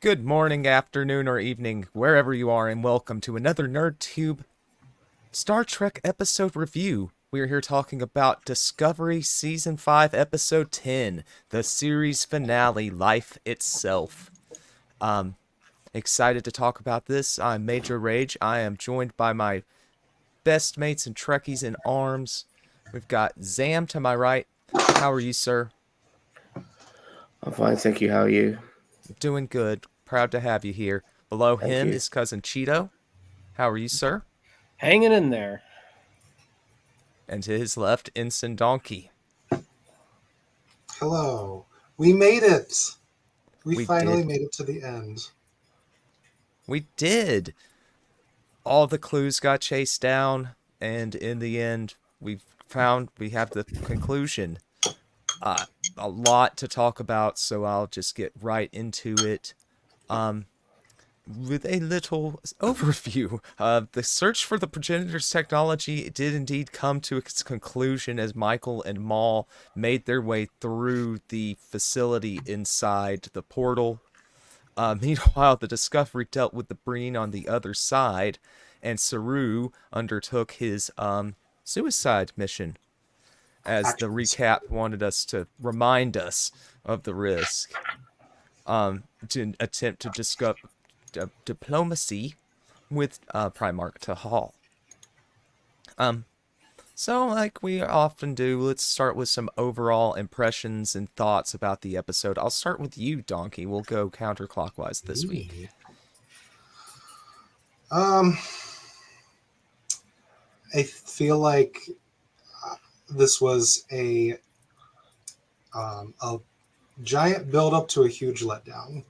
Good morning, afternoon, or evening, wherever you are, and welcome to another NerdTube Star Trek episode review. We're here talking about Discovery Season 5, Episode 10, the series finale, Life Itself. Um, Excited to talk about this. I'm Major Rage. I am joined by my best mates and Trekkies in arms. We've got Zam to my right. How are you, sir? I'm fine, thank you. How are you? Doing good. Proud to have you here. Below Thank him you. is cousin Cheeto. How are you, sir? Hanging in there. And to his left, Ensign Donkey. Hello. We made it. We We finally did. made it to the end. We did. All the clues got chased down, and in the end, we have the conclusion. A lot to talk about, so I'll just get right into it. With a little overview. The search for the progenitor's technology did indeed come to its conclusion as Michael and Maul made their way through the facility inside the portal. Meanwhile, the Discovery dealt with the Breen on the other side, and Saru undertook his suicide mission, as the Actually, recap wanted us to remind us of the risk. To attempt to discuss diplomacy with Primarch Tahal. So like we often do, let's start with some overall impressions and thoughts about the episode. I'll start with you, Donkey. We'll go counterclockwise this week. I feel like this was a giant build up to a huge letdown.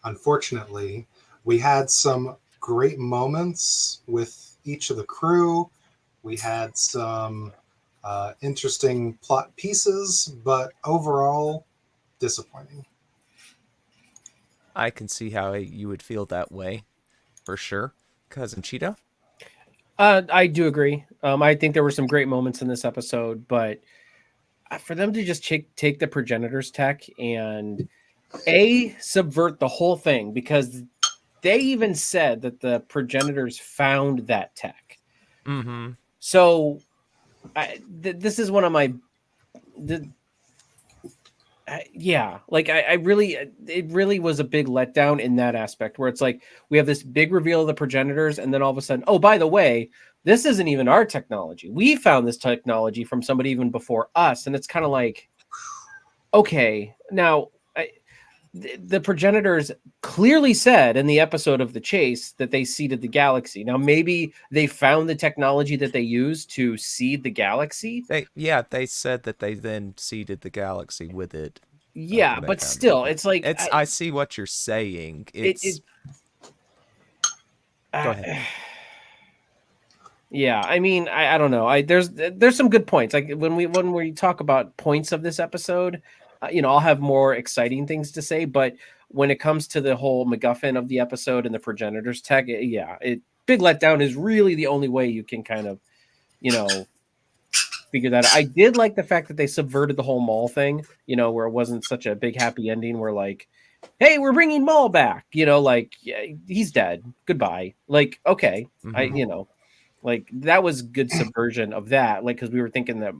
Unfortunately, we had some great moments with each of the crew. We had some interesting plot pieces, but overall, disappointing. I can see how you would feel that way, for sure. Cousin Cheetah? I do agree. I think there were some great moments in this episode, but for them to just take the progenitor's tech and subvert the whole thing, because they even said that the progenitors found that tech. Mm-hmm. So this is one of my it really was a big letdown in that aspect, where it's like we have this big reveal of the progenitors, and then all of a sudden, oh, by the way, this isn't even our technology. We found this technology from somebody even before us. And it's kind of like, okay, now the progenitors clearly said in the episode of The Chase that they seeded the galaxy. Now, maybe they found the technology that they used to seed the galaxy. They said that they then seeded the galaxy with it. Yeah, but still, it's like... I see what you're saying. Go ahead. Yeah, I mean, I don't know. There's some good points. Like when we talk about points of this episode, I'll have more exciting things to say. But when it comes to the whole MacGuffin of the episode and the progenitors tech, big letdown is really the only way you can kind of, figure that out. I did like the fact that they subverted the whole Maul thing, where it wasn't such a big happy ending where like, hey, we're bringing Maul back, yeah, he's dead. Goodbye. Like, okay, Mm-hmm. Like that was good subversion of that. Like, because we were thinking that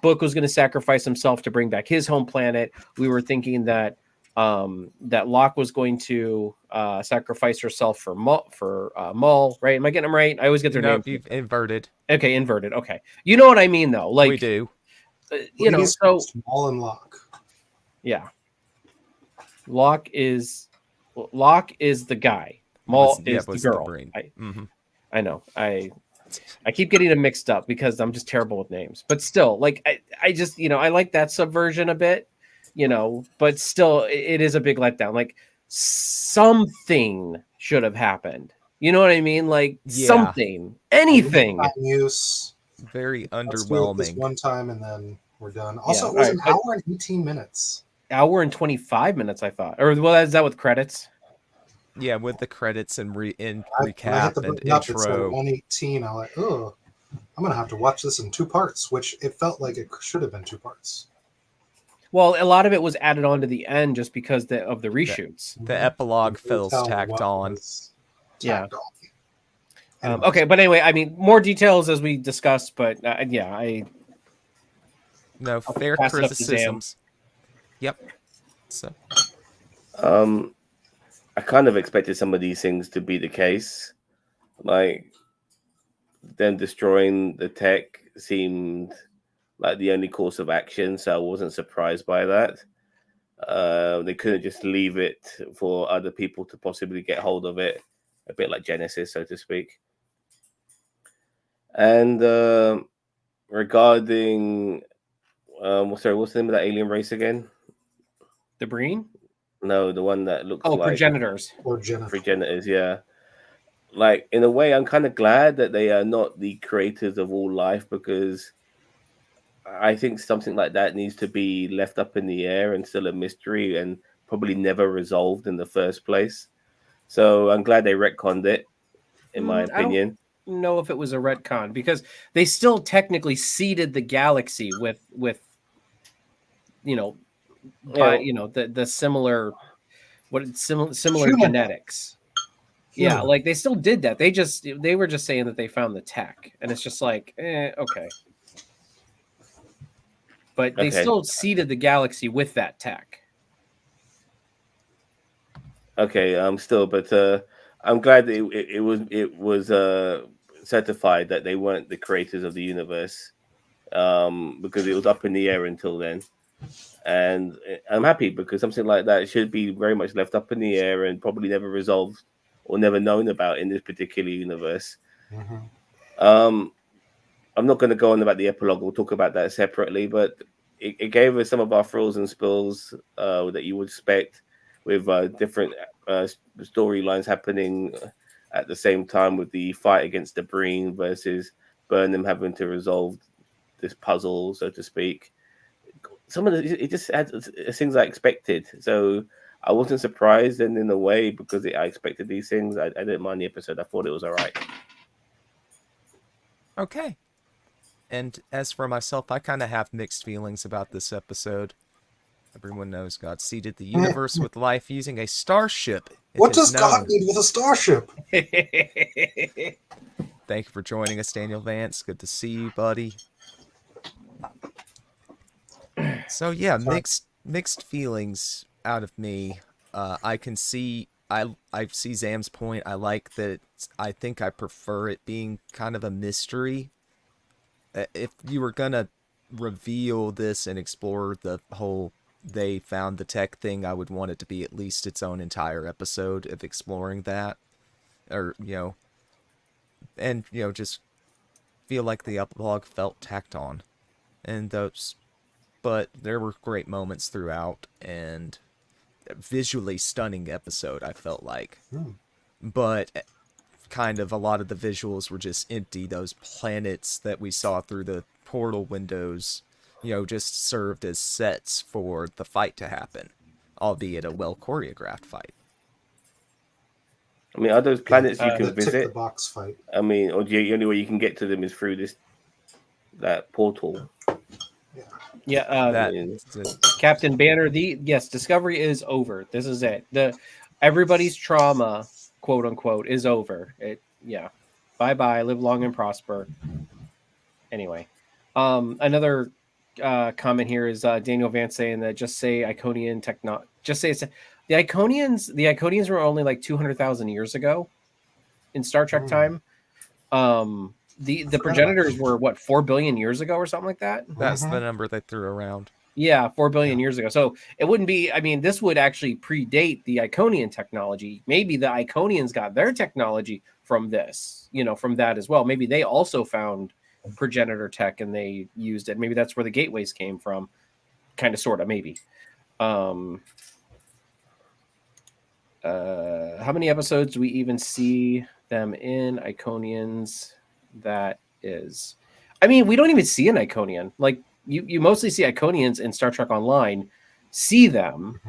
Book was going to sacrifice himself to bring back his home planet. We were thinking that that Locke was going to sacrifice herself for Maul. Right? Am I getting them right? I always get their names. You've inverted. Okay, inverted. Okay, you know what I mean, though. Like we do. So Maul and Locke. Yeah, Locke is the guy. Maul is the girl. I know. I keep getting them mixed up because I'm just terrible with names. But still, like I just, I like that subversion a bit, but still it is a big letdown. Like something should have happened. You know what I mean? Like something, anything. Use. Very underwhelming. Let's do it this one time and then we're done. Also, it was an hour and 18 minutes. Hour and 25 minutes, I thought. Or well, is that with credits? Yeah, with the credits and recap and intro. 118. I'm like, oh, I'm gonna have to watch this in two parts, which it felt like it should have been two parts. Well, a lot of it was added on to the end just because of the reshoots. The epilogue You can feels tell tacked what on. was Yeah. tacked on. Okay, but anyway, I mean, more details as we discussed, but No, fair pass it up to Zam. criticisms. Yep. So I kind of expected some of these things to be the case. Like them destroying the tech seemed like the only course of action, so I wasn't surprised by that. They couldn't just leave it for other people to possibly get hold of it, a bit like Genesis, so to speak. And regarding, what's the name of that alien race again? The Breen? No, the one that looks like progenitors. Or Jennifer. progenitors. Yeah, like in a way, I'm kind of glad that they are not the creators of all life, because I think something like that needs to be left up in the air and still a mystery and probably never resolved in the first place. So I'm glad they retconned it, in my opinion. I don't know if it was a retcon because they still technically seeded the galaxy with the similar similar Human. genetics. Yeah, Human. like they still did that. They were just saying that they found the tech, and it's just like, okay. But they still seeded the galaxy with that tech. Okay, but I'm glad that it was certified that they weren't the creators of the universe, because it was up in the air until then. And I'm happy, because something like that should be very much left up in the air and probably never resolved or never known about in this particular universe. Mm-hmm. I'm not going to go on about the epilogue. We'll talk about that separately, but it gave us some of our frills and spills that you would expect, with different storylines happening at the same time, with the fight against the Breen versus Burnham having to resolve this puzzle, so to speak. Some of it just had things I expected, so I wasn't surprised, and in a way, because I expected these things, I didn't mind the episode. I thought it was all right. okay. And as for myself, I kind of have mixed feelings about this episode. Everyone knows God seeded the universe with life using a starship. What does God need with a starship? Thank you for joining us, Daniel Vance. Good to see you, buddy. So yeah, mixed feelings out of me. I can see I see Zam's point. I like that. I think I prefer it being kind of a mystery. If you were gonna reveal this and explore the whole they found the tech thing, I would want it to be at least its own entire episode of exploring that, or and just feel like the epilogue felt tacked on, and those. But there were great moments throughout, and visually stunning episode, I felt like. But kind of a lot of the visuals were just empty. Those planets that we saw through the portal windows, just served as sets for the fight to happen, albeit a well choreographed fight. I mean, are those planets you can The visit? tick the box fight. I mean, or the only way you can get to them is through that portal? Yeah, Captain Banner. Discovery is over. This is it. Everybody's trauma, quote unquote, is over. Bye bye. Live long and prosper. Anyway, another comment here is Daniel Vance saying that just say Iconian technology. Just say it's the Iconians. The Iconians were only like 200,000 years ago in Star Trek time. The progenitors were what, 4 billion years ago or something like that. That's the number they threw around. Yeah, 4 billion years ago. So it wouldn't be. I mean, this would actually predate the Iconian technology. Maybe the Iconians got their technology from this. From that as well. Maybe they also found progenitor tech and they used it. Maybe that's where the gateways came from. Kind of, sort of, maybe. How many episodes do we even see them in? Iconians. That is, I mean, we don't even see an Iconian. Like you mostly see Iconians in Star Trek Online. See them,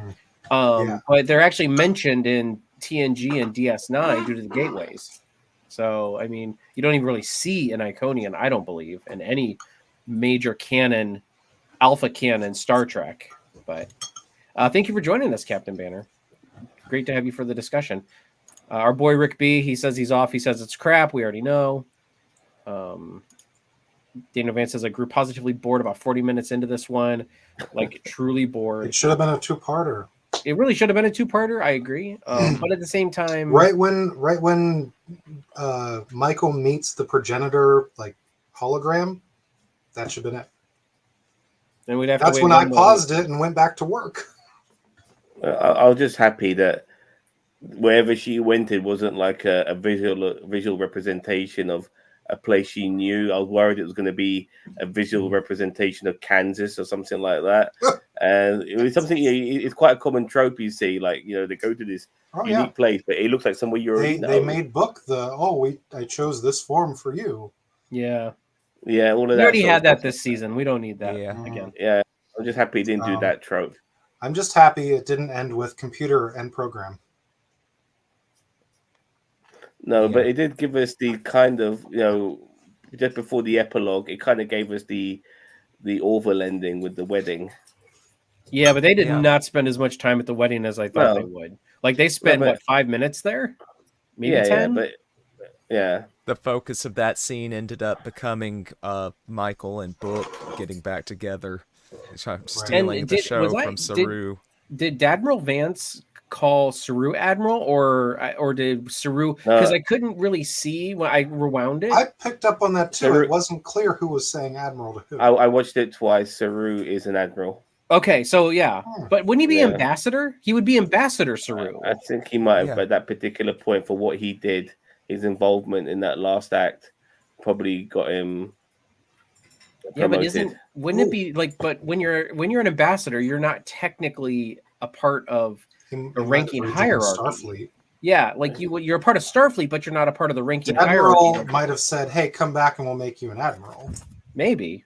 but they're actually mentioned in TNG and DS9 due to the gateways. So I mean, you don't even really see an Iconian, I don't believe, in any major canon, alpha canon Star Trek. But thank you for joining us, Captain Banner. Great to have you for the discussion. Our boy Rick B, he says he's off. He says it's crap. We already know. Daniel Vance says I grew positively bored about 40 minutes into this one, like truly bored. It should have been a two-parter. It really should have been a two-parter. I agree, but at the same time, Right when Michael meets the progenitor like hologram, that should have been it. then we'd have That's to wait when I one more paused week. it and went back to work. I was just happy that wherever she went, it wasn't like a visual representation of a place she knew. I was worried it was going to be a visual representation of Kansas or something like that. And it was something, it's quite a common trope you see, like, they go to this unique place, but it looks like somewhere you already know. They made Book I chose this form for you. Yeah, all of that. we already sort of had that stuff. this season. We don't need that Yeah. again. Yeah, I'm just happy it didn't do that trope. I'm just happy it didn't end with computer and program. No, Yeah. but it did give us the kind of, just before the epilogue, it kind of gave us the Orville ending with the wedding. Yeah, but they did Yeah. not spend as much time at the wedding as I thought No. they would. Like they spent but- 5 minutes there, maybe yeah, 10. but yeah. The focus of that scene ended up becoming Michael and Book getting back together, stealing And the did- show was I- from did- Saru. Did Admiral Vance call Saru Admiral, or did Saru? Because I couldn't really see when I rewound it. I picked up on that too. Saru- It wasn't clear who was saying Admiral to who. I watched it twice. Saru is an admiral. Okay, so yeah, but wouldn't he be Yeah. ambassador? He would be ambassador Saru. I think he might have, Yeah. at that particular point, for what he did, his involvement in that last act probably got him Yeah, but promoted. wouldn't it be like? But when you're an ambassador, you're not technically a part of the ranking hierarchy. Starfleet. Yeah, like you're a part of Starfleet, but you're not a part of the ranking The Admiral hierarchy. might have said, "Hey, come back and we'll make you an admiral." Maybe.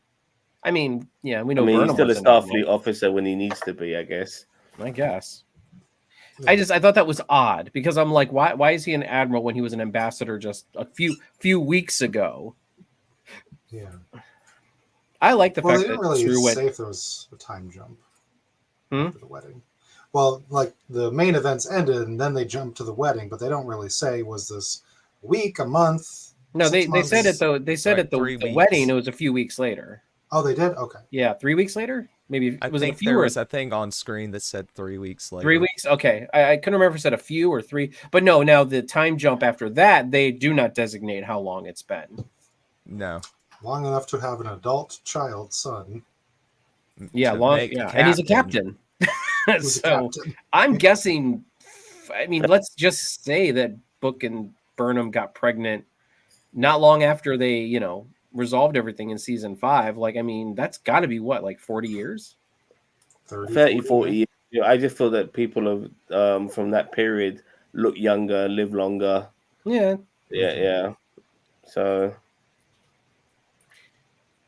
I mean, yeah, we know. He's Burnham still a was an admiral, Starfleet officer when he needs to be, I guess. I guess. Yeah. I thought that was odd because I'm like, why is he an admiral when he was an ambassador just a few weeks ago? Yeah. I like the Well, they fact didn't that really Saru went. say if there was a time jump Hmm? for the wedding. Well, like the main events ended and then they jumped to the wedding, but they don't really say was this a week, a month. No, 6 they months? said it though. They said Like at the 3 wedding weeks. it was a few weeks later. Oh, they did. Okay. Yeah, 3 weeks later. Maybe I was it a think few there or was a thing on screen that said 3 weeks later. 3 weeks? Okay, I couldn't remember if it said a few or three. But no, now the time jump after that, they do not designate how long it's been. No. Long enough to have an adult child son Yeah, To long. make Yeah, and he's a captain. who's a So captain. I'm guessing. I mean, let's just say that Book and Burnham got pregnant not long after they, resolved everything in season 5. Like, I mean, that's got to be what, like 40 years? 30, 40 years. I just feel that people of from that period look younger, live longer. Yeah, Yeah. So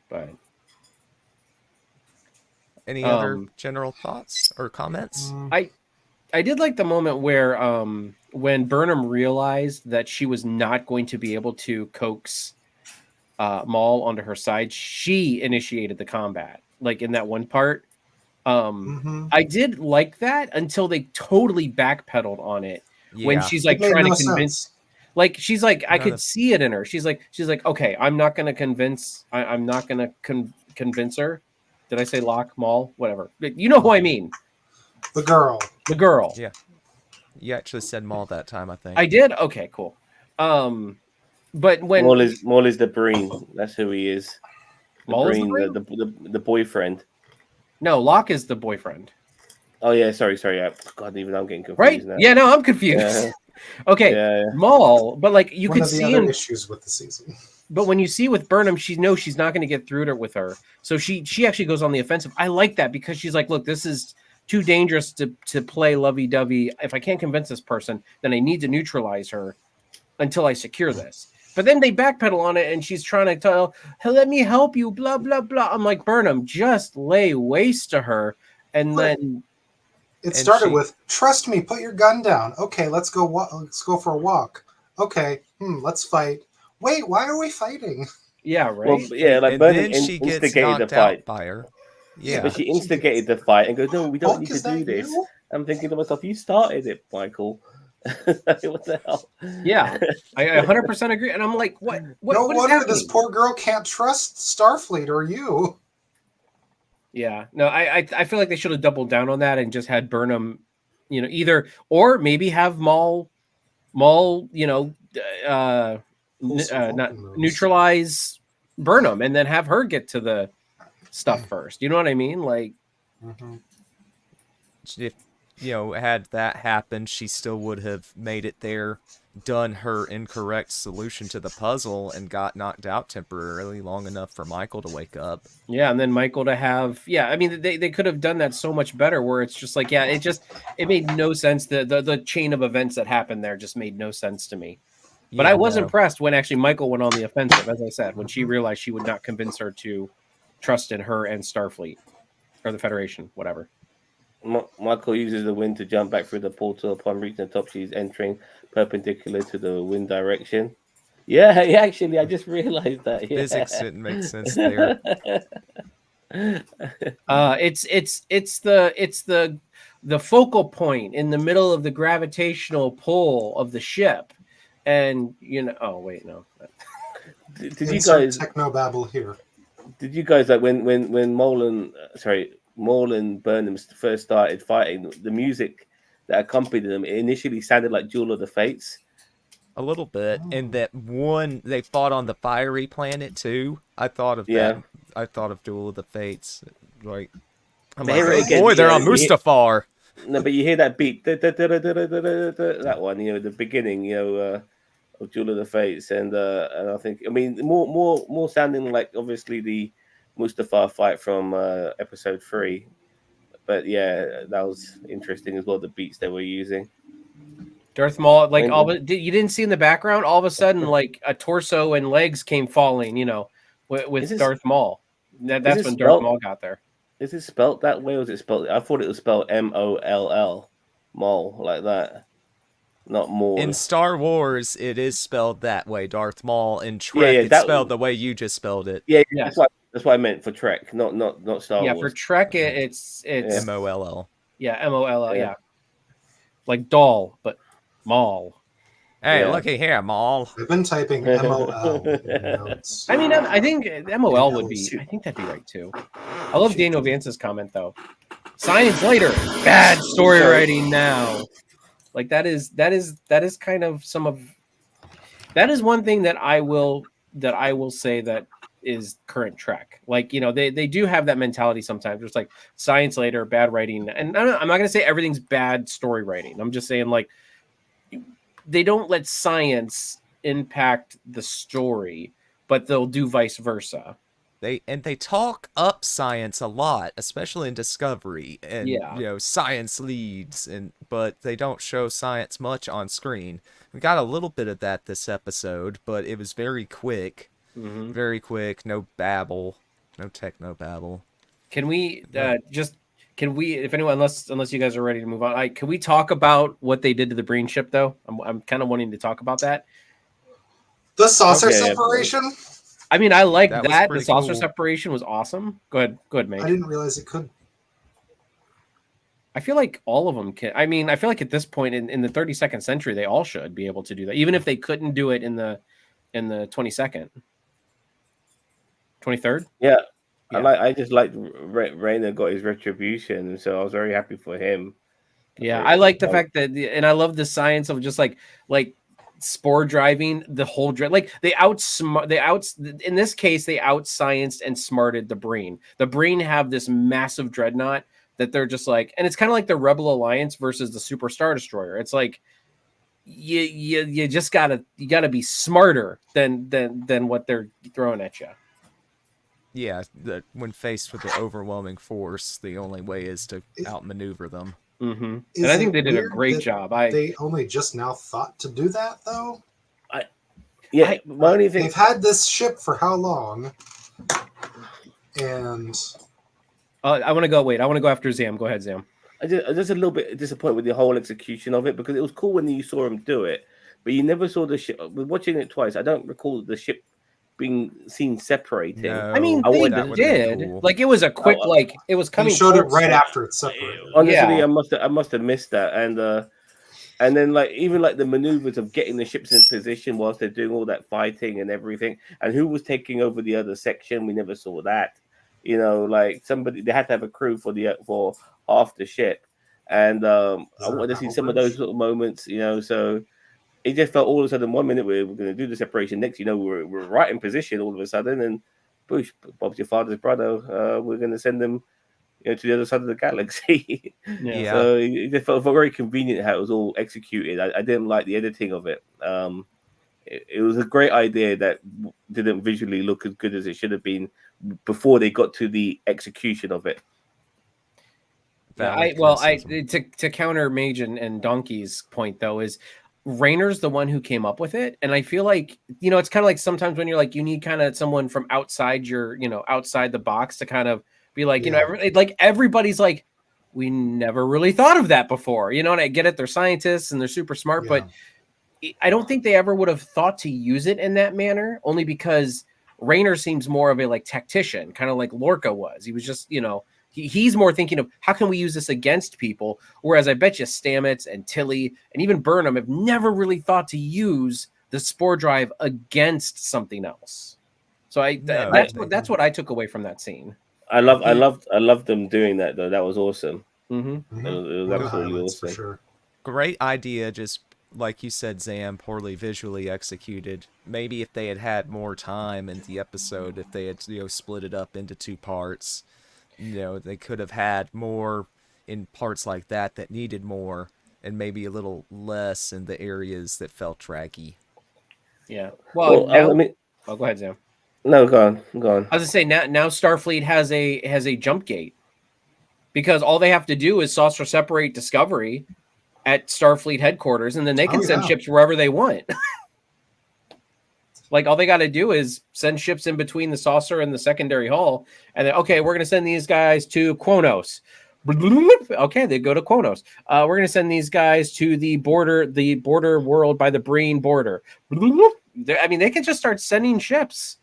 but Any other Um, general thoughts or comments? I did like the moment where when Burnham realized that she was not going to be able to coax Maul onto her side, she initiated the combat. Like in that one part. I did like that until they totally backpedaled on it. When she's like It made trying no to convince, sense. like she's like, I None could of- see it in her. She's like, okay, I'm not going to convince. I'm not going to convince her. Did I say Locke, Maul, whatever? But you know who I mean. The girl. The girl. Yeah. You actually said Maul that time, I think. I did. Okay, cool. But when Maul is the Breen. That's who he is. Maul is the Breen, the boyfriend. no, Locke is the boyfriend, Oh yeah, sorry. God, even I'm getting confused right? now. Yeah, no, I'm confused. Yeah. Okay, Yeah. Maul, but like you One could of the see other him. issues with the season. But when you see with Burnham, she knows she's not going to get through to with her. So she actually goes on the offensive. I like that because she's like, look, this is too dangerous to play lovey-dovey. If I can't convince this person, then I need to neutralize her until I secure this. But then they backpedal on it and she's trying to tell, hey, let me help you, blah, blah, blah. I'm like, Burnham, just lay waste to her. And Right. then It And started she- with, "Trust me, put your gun down." Okay, let's go. Let's go for a walk. Okay, let's fight. Wait, why are we fighting? yeah, right. Well, yeah, like and Burnham then she gets instigated the knocked fight. out by her. Yeah. But she instigated the fight and goes, "No, we don't Hulk, need to is do that this." you? I'm thinking to myself, "You started it, Michael." What the hell? Yeah, I 100% agree. And I'm like, what No what is wonder this happening? poor girl can't trust Starfleet or you. Yeah, no, I feel like they should have doubled down on that and just had Burnham, either or maybe have Maul, Pull some not Vulcan moves. neutralize Burnham and then have her get to the stuff first. You know what I mean? Like, Mhm. If had that happened, she still would have made it there, done her incorrect solution to the puzzle, and got knocked out temporarily long enough for Michael to wake up. yeah, and then Michael to have, yeah, I mean, they could have done that so much better. Where it's just like, yeah, it made no sense. The chain of events that happened there just made no sense to me. But I was impressed when actually Michael went on the offensive, as I said, when she realized she would not convince her to trust in her and Starfleet or the Federation, whatever. Michael uses the wind to jump back through the portal. Upon reaching the top, she's entering perpendicular to the wind direction. Yeah, actually, I just realized that. Yeah. Physics didn't make sense there. It's the focal point in the middle of the gravitational pull of the ship, and oh wait, no. Did you Insert guys technobabble here. Did you guys like when Maul and Burnham first started fighting? The music that accompanied them, it initially sounded like Duel of the Fates. A little bit. And that one, they fought on the fiery planet too. I thought of that. Yeah. I thought of Duel of the Fates. Like, I'm But like, here oh again, boy, they're on you hear- Mustafar. No, but you hear that beat, that one, the beginning, of Duel of the Fates, and I think, I mean, more sounding like obviously the Mustafar fight from episode 3, but yeah, that was interesting as well. The beats they were using. Darth Maul, like And- you didn't see in the background, all of a sudden, like a torso and legs came falling, with Is this- Darth Maul. That's this when Darth spelled- Maul got there. Is it spelt that way, or is it spelled? I thought it was spelled Moll, Mole, like that, not Maul. In Star Wars, it is spelled that way, Darth Maul. In Trek, Yeah, it's that- spelled the way you just spelled it. Yeah, Yes. that's what I meant for Trek, not Star Yeah, Wars. for Trek, it's Moll. yeah, Moll, Yeah. yeah, like doll, but Maul. Hey, Yeah. looky here, Maul. I've been typing MOL in notes. I mean, I think MOL would be. LC. I think that'd be right too. I love Daniel Vance's comment though. Science later, bad story writing now. Like that is kind of that is one thing that I will say that is current Trek. Like, they do have that mentality sometimes. It's like science later, bad writing. And I'm not going to say everything's bad story writing. I'm just saying, like, they don't let science impact the story, but they'll do vice versa. They talk up science a lot, especially in Discovery, and Yeah. science leads, but they don't show science much on screen. We got a little bit of that this episode, but it was very quick, very quick. No babble, no techno babble. Can we if anyone, unless you guys are ready to move on, can we talk about what they did to the Breen ship though? I'm kind of wanting to talk about that. The saucer Okay. separation? I mean, I like That was that. The pretty saucer cool. separation was awesome. Go ahead, mate. I didn't realize it could. I feel like all of them can. I mean, I feel like at this point in the 32nd century, they all should be able to do that, even if they couldn't do it in the 22nd, 23rd. Yeah, Yeah. I just liked Rayner got his retribution, and so I was very happy for him. Yeah, I like the fact that, and I love the science of just like spore driving the whole like in this case they outscienced and smarted the Breen. The Breen have this massive dreadnought that they're just like, and it's kind of like the Rebel Alliance versus the Super Star Destroyer. It's like you just gotta be smarter than what they're throwing at you. Yeah, when faced with the overwhelming force, the only way is to outmaneuver them. Mm-hmm. Is And I think it they did a weird great that job. They only just now thought to do that, though? Yeah, my only thing. They've had this ship for how long? And I want to go. Wait, I want to go after Zam. Go ahead, Zam. I'm just a little bit disappointed with the whole execution of it, because it was cool when you saw him do it, but you never saw the ship. Watching it twice, I don't recall the ship being seen separating. No, I mean, I they want that would've been did. cool. Like it was a quick, Oh, like it was They coming. showed it towards right them. after it separated. honestly, Yeah. I must have missed that, and then like even like the maneuvers of getting the ships in position whilst they're doing all that fighting and everything, and who was taking over the other section, we never saw that. You know, like somebody they had to have a crew for half the ship, and Is I there a wanted to see battle some of bridge? those little moments. You know, so it just felt all of a sudden 1 minute we're going to do the separation, next you know we're right in position all of a sudden, and push Bob's your father's brother. We're going to send them to the other side of the galaxy. Yeah. So it just felt very convenient how it was all executed. I didn't like the editing of it. It was a great idea that didn't visually look as good as it should have been before they got to the execution of it. Yeah, Valid I criticism. to counter Mage and Donkey's point though is Rayner's the one who came up with it, and I feel like it's kind of like sometimes when you're like you need kind of someone from outside your outside the box to kind of be like Yeah. everybody's like we never really thought of that before, and I get it, they're scientists and they're super smart, but I don't think they ever would have thought to use it in that manner, only because Rayner seems more of a like tactician, kind of like Lorca was. He was just he's more thinking of how can we use this against people, whereas I bet you Stamets and Tilly and even Burnham have never really thought to use the spore drive against something else. So that's what I took away from that scene. I loved them doing that though. That was awesome. Mm-hmm. It was One of the absolutely highlights for awesome. sure. Great idea, just like you said, Zam, poorly visually executed. Maybe if they had had more time in the episode, if they had split it up into 2 parts, they could have had more in parts like that needed more, and maybe a little less in the areas that felt draggy. Yeah. Well, I mean, go ahead, Sam. no, go on. I was gonna say now Starfleet has a jump gate, because all they have to do is saucer separate Discovery at Starfleet headquarters, and then they can send ships wherever they want. Like all they got to do is send ships in between the saucer and the secondary hull, and then okay, we're gonna send these guys to Quonos. Okay, they go to Quonos. We're gonna send these guys to the border world by the Breen border. I mean, they can just start sending ships.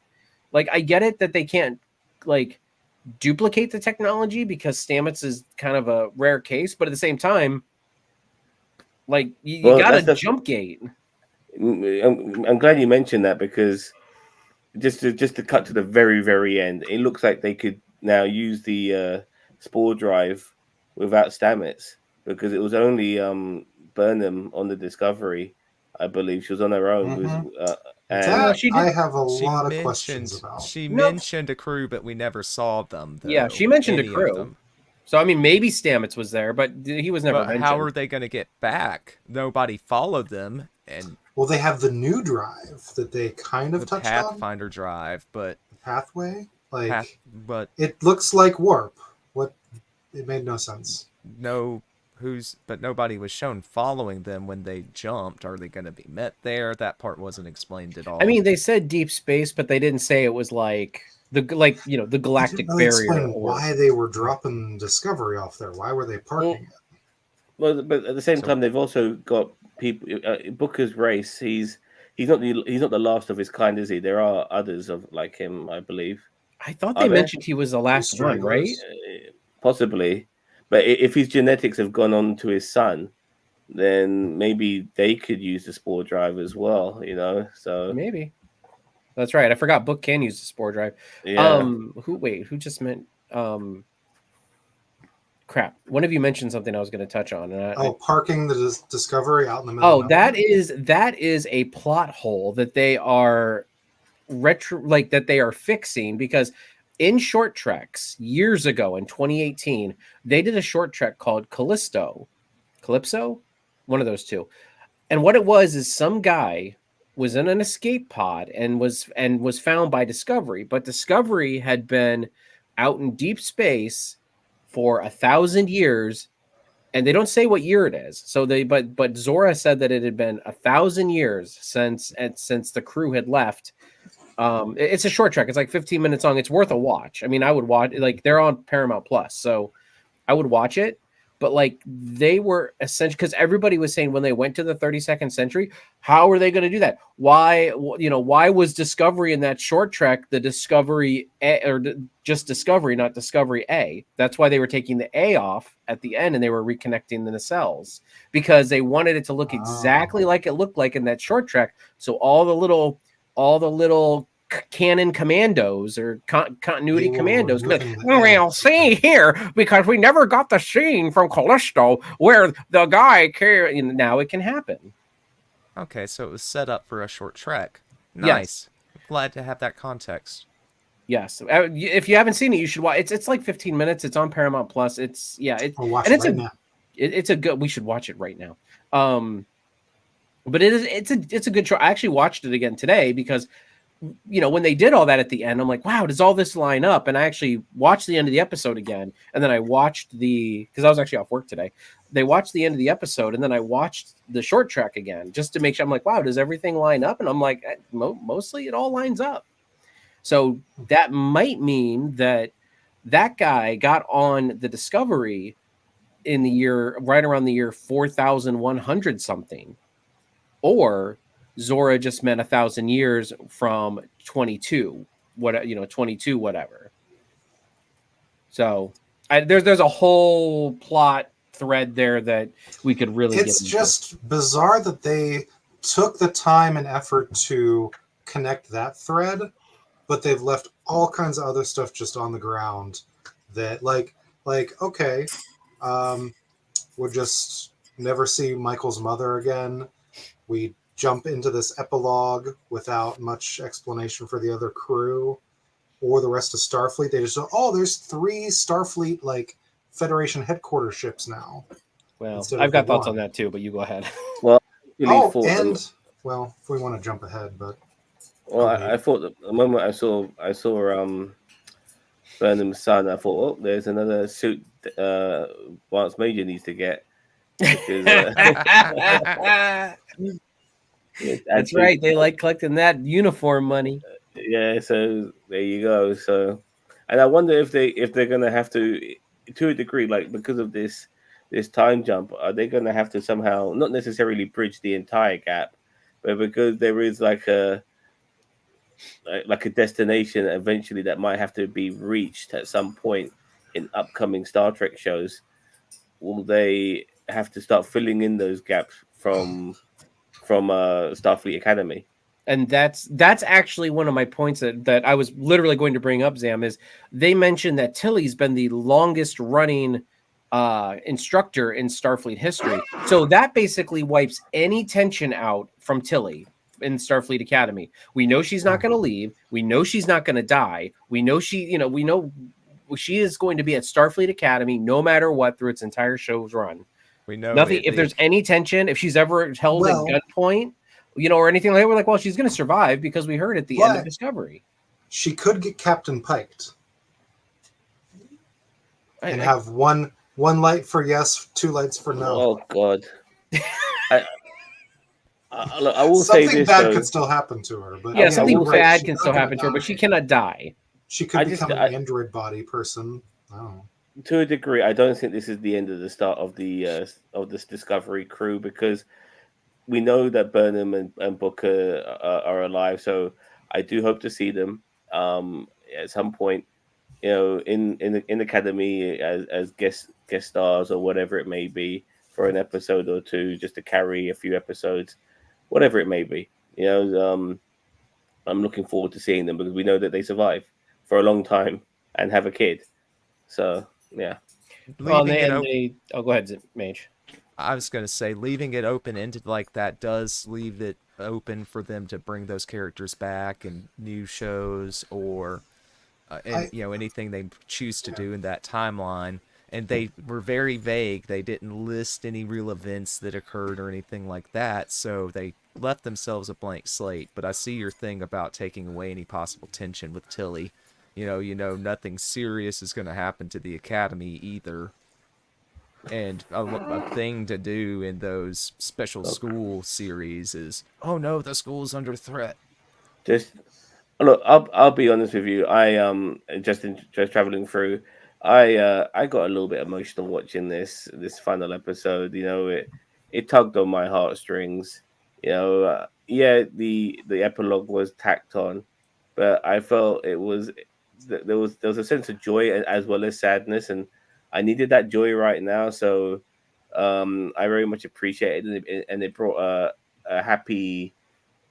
Like I get it that they can't like duplicate the technology because Stamets is kind of a rare case, but at the same time, like you got a jump gate. I'm glad you mentioned that, because just to cut to the very, very end, it looks like they could now use the spore drive without Stamets, because it was only Burnham on the Discovery, I believe. She was on her own. And I have a lot of questions about. She mentioned a crew, but we never saw them, though. Yeah, she mentioned a crew. So, I mean, maybe Stamets was there, but he was never mentioned. How are they going to get back? Nobody followed them. Well, they have the new drive that they kind of touched on. The Pathfinder drive, but... Pathway? But it looks like warp. It made no sense. But nobody was shown following them when they jumped. Are they going to be met there? That part wasn't explained at all. I mean, they said deep space, but they didn't say it was like the galactic barrier. Explain why they were dropping Discovery off there. Why were they parking it? Well, but at the same time, they've also got people. Booker's race. He's not the last of his kind, is he? There are others like him, I believe. I thought they mentioned he was the last one, right? Possibly, but if his genetics have gone on to his son, then maybe they could use the spore drive as well. So maybe that's right. I forgot Book can use the spore drive. Yeah. Who just meant? Crap. One of you mentioned something I was going to touch on. Parking the Discovery out in the middle. Oh, that is a plot hole that they are that they are fixing, because in Short Treks years ago in 2018, they did a short trek called Calypso, one of those two. And what it was is some guy was in an escape pod and was found by Discovery, but Discovery had been out in deep space for 1,000 years, and they don't say what year it is. So but Zora said that it had been 1,000 years since the crew had left. It's a short trek. It's like 15 minutes long. It's worth a watch. I mean, I would watch, like, they're on Paramount Plus, so I would watch it. but like they were essentially, because everybody was saying when they went to the 32nd century, how are they going to do that? Why, why was Discovery in that short trek the Discovery A, or just Discovery, not Discovery A? That's why they were taking the A off at the end and they were reconnecting the nacelles, because they wanted it to look exactly like it looked like in that short trek. So all the little canon commandos or continuity commandos like, we'll see here because we never got the scene from Callisto where the guy now it can happen. Okay, so it was set up for a short trek. Nice. Yes. Glad to have that context. Yes, if you haven't seen it, you should watch. It's like 15 minutes. It's on Paramount Plus. I'll watch it right now. It's a good. We should watch it right now. But it's a good show. I actually watched it again today because, when they did all that at the end, I'm like, wow, does all this line up? And I actually watched the end of the episode again, and then I watched because I was actually off work today. They watched the end of the episode, and then I watched the short track again just to make sure. I'm like, wow, does everything line up? And I'm like, mostly it all lines up. So that might mean that guy got on the Discovery in the year right around the year 4100 something, or Zora just meant 1,000 years from 22, 22 whatever. So there's a whole plot thread there that we could really. It's just bizarre that they took the time and effort to connect that thread, but they've left all kinds of other stuff just on the ground. That like okay, we'll just never see Michael's mother again. We jump into this epilogue without much explanation for the other crew or the rest of Starfleet. They just there's 3 Starfleet like Federation headquarters ships now. Well, I've got thoughts on that too, but you go ahead. Well, if we want to jump ahead, but I thought the moment I saw Burnham's son, I thought, there's another suit Vance Major needs to get. Because, that's right. They like collecting that uniform money. Yeah, so there you go. So, and I wonder if they're gonna have to a degree, like because of this time jump, are they gonna have to somehow not necessarily bridge the entire gap, but because there is like a destination eventually that might have to be reached at some point in upcoming Star Trek shows, will they have to start filling in those gaps from Starfleet Academy? And that's actually one of my points that I was literally going to bring up, Zam, is they mentioned that Tilly's been the longest running instructor in Starfleet history. So that basically wipes any tension out from Tilly in Starfleet Academy. We know she's not going to leave. We know she's not going to die. We know she is going to be at Starfleet Academy no matter what through its entire show's run. We know nothing. If there's any tension, if she's ever held at gunpoint, or anything like that, we're like, well, she's going to survive because we heard at the end of Discovery. She could get Captain Piked and have one light for yes, 2 lights for no. Oh God! I will say this, bad could still happen to her, but something bad can still happen to her, but she cannot die. She could become an android body person. Oh. To a degree, I don't think this is the end of the start of this Discovery crew, because we know that Burnham and Booker are alive, so I do hope to see them at some point, in Academy as guest stars or whatever it may be for an episode or two, just to carry a few episodes, whatever it may be. I'm looking forward to seeing them because we know that they survive for a long time and have a kid. So yeah. Well, go ahead, Mage. I was going to say, leaving it open-ended like that does leave it open for them to bring those characters back in new shows or anything they choose to do in that timeline. And they were very vague. They didn't list any real events that occurred or anything like that, so they left themselves a blank slate. But I see your thing about taking away any possible tension with Tilly. Nothing serious is going to happen to the Academy either. And a thing to do in those special school series is, oh no, the school's under threat. Just look, I'll be honest with you. I just traveling through. I got a little bit emotional watching this final episode. You know, it tugged on my heartstrings. You know, yeah, the epilogue was tacked on, but I felt it was there was a sense of joy as well as sadness, and I needed that joy right now. So I very much appreciate it, and it brought a happy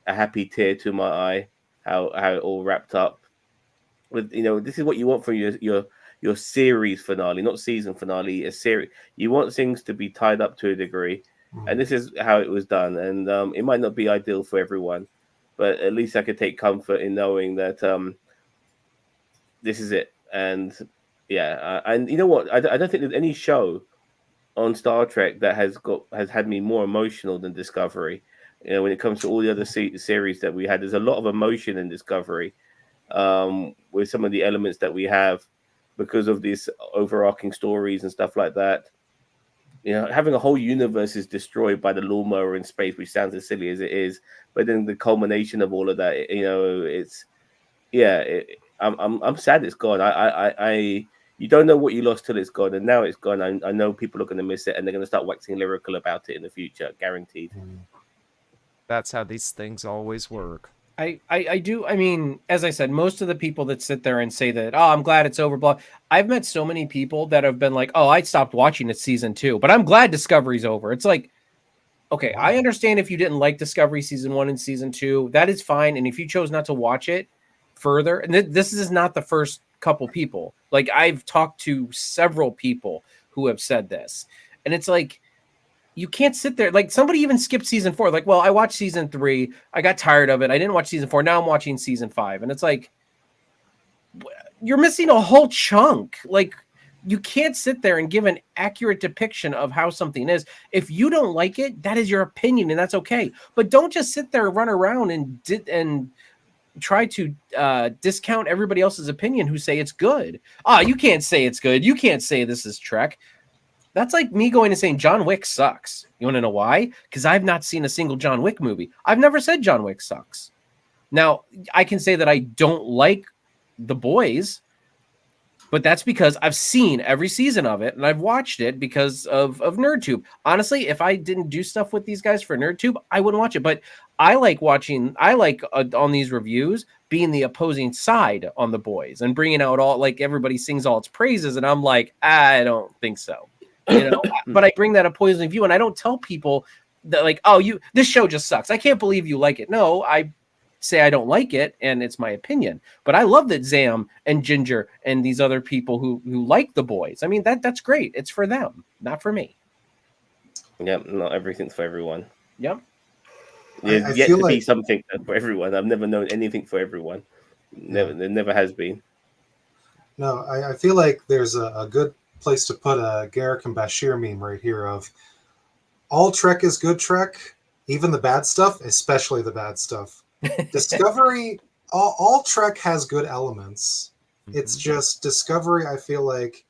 tear to my eye. How it all wrapped up with, you know, this is what you want from your series finale, not season finale, a series. You want things to be tied up to a degree, and Mhm. this is how it was done. And it might not be ideal for everyone, but at least I could take comfort in knowing that this is it. And yeah, and you know what? I don't think there's any show on Star Trek that has had me more emotional than Discovery. You know, when it comes to all the other series that we had, there's a lot of emotion in Discovery, with some of the elements that we have because of these overarching stories and stuff like that. You know, having a whole universe is destroyed by the lawnmower in space, which sounds as silly as it is, but then the culmination of all of that, you know, it's yeah. I'm sad it's gone. You don't know what you lost till it's gone, and now it's gone. I know people are going to miss it, and they're going to start waxing lyrical about it in the future, guaranteed. Mhm. That's how these things always work. I do. I mean, as I said, most of the people that sit there and say that, oh, I'm glad it's over, blah. I've met so many people that have been like, oh, I stopped watching it season 2, but I'm glad Discovery's over. It's like, okay, I Wow. understand if you didn't like Discovery season 1 and season 2, that is fine. And if you chose not to watch it further, and this is not the first couple people. Like I've talked to several people who have said this, and it's like, you can't sit there. Like somebody even skipped season 4. Like, well, I watched season 3. I got tired of it. I didn't watch season 4. Now I'm watching season 5. And it's like, you're missing a whole chunk. Like, you can't sit there and give an accurate depiction of how something is. If you don't like it, that is your opinion, and that's okay. But don't just sit there and run around and try to discount everybody else's opinion who say it's good. Ah, you can't say it's good. You can't say this is Trek. That's like me going and saying John Wick sucks. You want to know why? Because I've not seen a single John Wick movie. I've never said John Wick sucks. Now, I can say that I don't like The Boys, but that's because I've seen every season of it and I've watched it because of NerdTube. Honestly, if I didn't do stuff with these guys for NerdTube, I wouldn't watch it. But I like on these reviews being the opposing side on The Boys and bringing out all, like, everybody sings all its praises. And I'm like, I don't think so. You know, but I bring that opposing view, and I don't tell people that, like, oh, this show just sucks. I can't believe you like it. No, I say I don't like it, and it's my opinion. But I love that Zam and Ginger and these other people who like The Boys. I mean, that's great. It's for them, not for me. Yeah, not everything's for everyone. Yep. There's I yet feel to be like something for everyone. I've never known anything for everyone. Never, yeah. there never has been. No, I feel like there's a good place to put a Garrick and Bashir meme right here of all Trek is good Trek, even the bad stuff, especially the bad stuff. Discovery, all Trek has good elements. It's just Discovery, I feel like,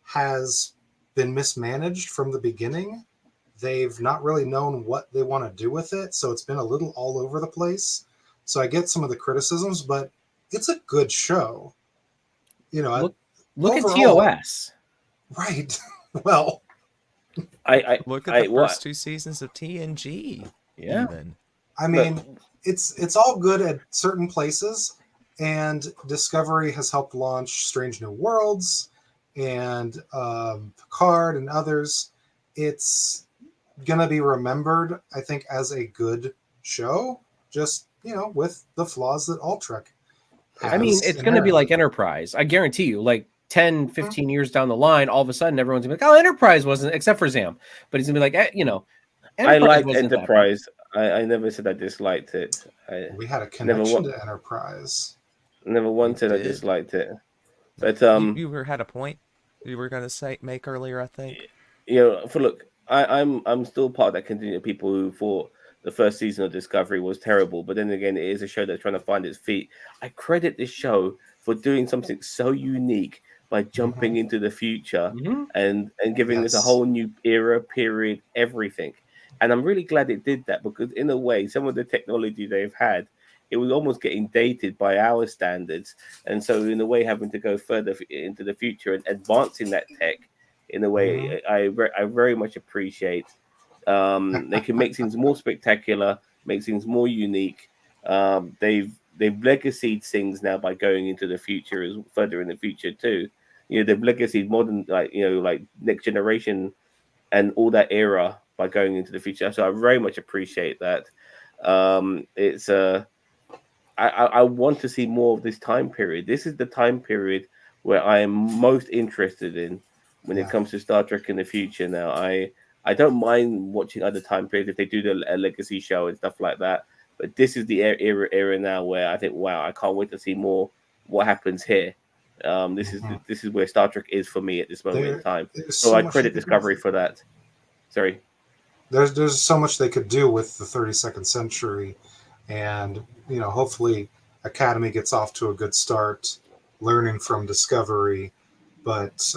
has been mismanaged from the beginning. They've not really known what they want to do with it, so it's been a little all over the place. So I get some of the criticisms, but it's a good show. You know, Look at overall, TOS. right. Well, Look at the what first 2 seasons of TNG. Yeah. Even. I Look, mean, it's all good at certain places, and Discovery has helped launch Strange New Worlds and Picard and others. It's gonna be remembered, I think, as a good show, just with the flaws that all Trek has. I mean, it's going to be like inherently. Enterprise. I guarantee you, like 10, 15 years down the line, all of a sudden everyone's going to be like, oh, Enterprise wasn't, except for Zam. But he's going to be like, I Enterprise liked wasn't that bad. Enterprise. I never said I disliked it. I We had a never connection to Enterprise. never once said I did. disliked it. But You had a point you were going to make earlier, I think. look, I'm still part of that contingent of people who thought the first season of Discovery was terrible, but then again, it is a show that's trying to find its feet. I credit this show for doing something so unique by jumping into the future Mhm. and giving us a Yes. whole new era, period, everything. And I'm really glad it did that because in a way, some of the technology they've had it was almost getting dated by our standards, and so in a way having to go further into the future and advancing that tech in a way I very much appreciate. They can make things more spectacular, make things more unique. They've legacied things now by going into the future, as further in the future too. They've legacied modern, like next generation and all that era by going into the future. So I very much appreciate that. It's I want to see more of this time period. This is the time period where I am most interested in when it comes to Star Trek in the future. Now, I don't mind watching other time periods if they do a legacy show and stuff like that. But this is the era now where I think, wow, I can't wait to see more what happens here. This is where Star Trek is for me at this moment in time. So I credit Discovery for that. Sorry. There's so much they could do with the 32nd century, and hopefully Academy gets off to a good start, learning from Discovery. But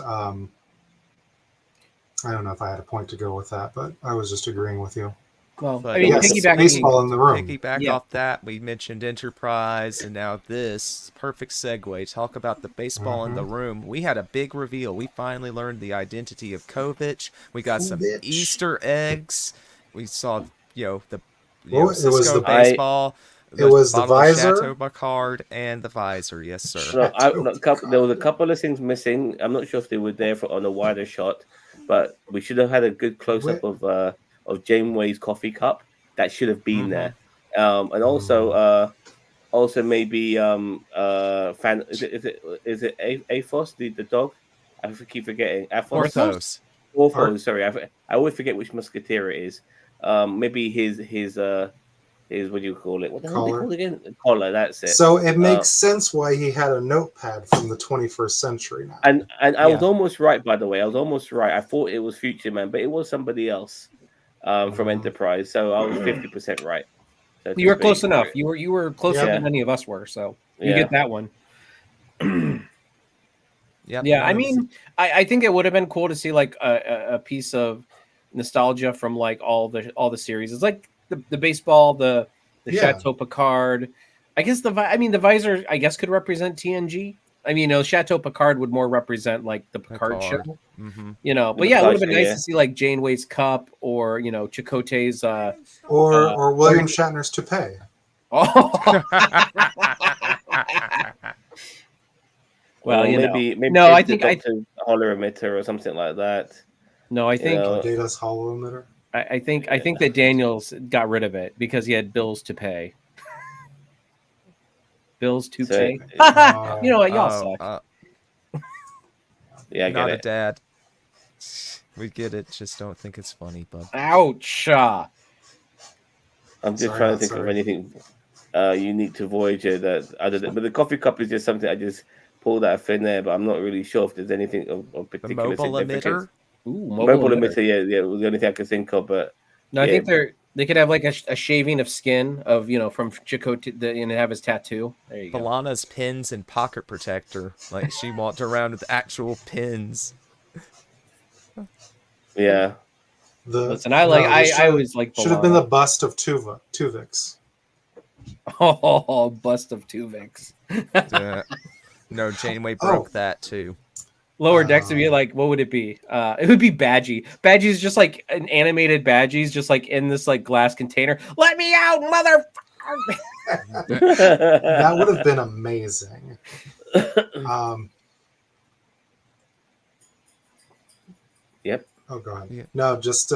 I don't know if I had a point to go with that, but I was just agreeing with you. Well, But I mean, yes, piggybacking, baseball in the room. Piggyback off that, we mentioned Enterprise, and now this perfect segue. Talk about the baseball in the room. We had a big reveal. We finally learned the identity of Kovich. We got some Easter eggs. We saw, the Cisco baseball. It was the bottle of visor, Chateau Bacard, and the visor. Yes, sir. There was a couple of things missing. I'm not sure if they were there on a wider shot, but we should have had a good close up of Janeway's coffee cup. That should have been there, and also maybe fan. Is it Aphos the dog? I keep forgetting. Orthos. Orthos. Sorry, I always forget which musketeer it is. Maybe his what do you call it? What the hell do they call it again? Collar. That's it. So it makes sense why he had a notepad from the 21st century now. And I was almost right, by the way. I was almost right. I thought it was Future Man, but it was somebody else from Enterprise. So I was 50% right. So you were close enough. You were closer than any of us were. So you get that one. I mean, I think it would have been cool to see like a piece of nostalgia from like all the series. It's like the baseball, the Chateau Picard. I guess the visor I guess could represent TNG. I mean, Chateau Picard would more represent like the Picard show. Mm-hmm. But yeah, it would have been nice to see like Janeway's cup or Chakotay's or William Shatner's toupee. Oh. Well, maybe no, I think holo emitter or something like that. No, I think Data's holo emitter. I think that Daniels got rid of it because he had bills to pay. Bills to pay. You know what? Y'all suck. Yeah, I get not it. A dad. We get it. Just don't think it's funny, bub. Ouch. I'm just trying to think of anything unique to Voyager that other than, but the coffee cup is just something I just pulled out of thin air, but I'm not really sure if there's anything of particular the mobile significance. Emitter? Ooh, mobile emitter, yeah, was the only thing I could think of. But no, I think they could have like a shaving of skin of from Chakotay and have his tattoo. There you go. Balana's pins and pocket protector, like she walked around with actual pins. Yeah. Listen, I always like Balana. Should have been the bust of Tuvix. Oh, bust of Tuvix. No, Janeway broke that too. Lower decks would be like, what would it be? It would be Badgie. Badgie's just like an animated Badgie's just like in this like glass container. Let me out, motherfucker! That would have been amazing. Yep. Oh, go ahead. Yeah. No, just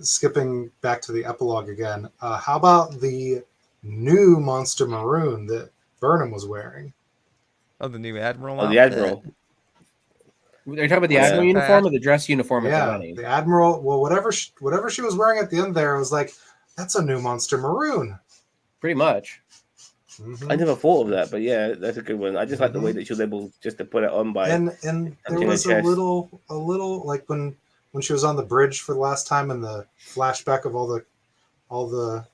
skipping back to the epilogue again. How about the new Monster Maroon that Burnham was wearing? Oh, the new Admiral. Oh, the Admiral. Are you talking about the Admiral uniform or the dress uniform at the wedding? The Admiral. Well, whatever she was wearing at the end there, I was like, that's a new Monster Maroon. Pretty much. Mm-hmm. I never thought of that, but yeah, that's a good one. I just like the way that she was able just to put it on by. And there was a little like when she was on the bridge for the last time, and the flashback of all the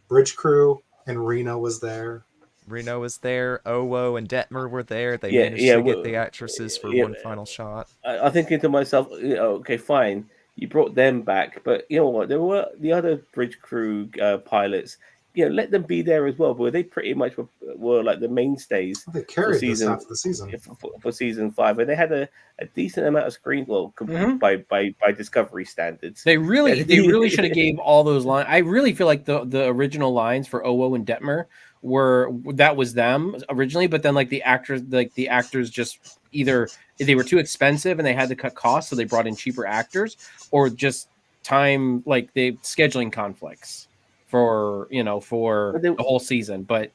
bridge crew, and Reno was there. Reno was there. Owo and Detmer were there. They managed to get the actresses for one final shot. I'm thinking to myself, okay, fine, you brought them back, but you know what? There were the other bridge crew pilots. let them be there as well. But they pretty much were like the mainstays They for carried this season half of the season. for season 5, and they had a decent amount of screen by Discovery standards. They really should have gave all those lines. I really feel like the original lines for Owo and Detmer was them originally, but then like the actors just either they were too expensive and they had to cut costs, so they brought in cheaper actors, or just time, like the scheduling conflicts for the whole season. But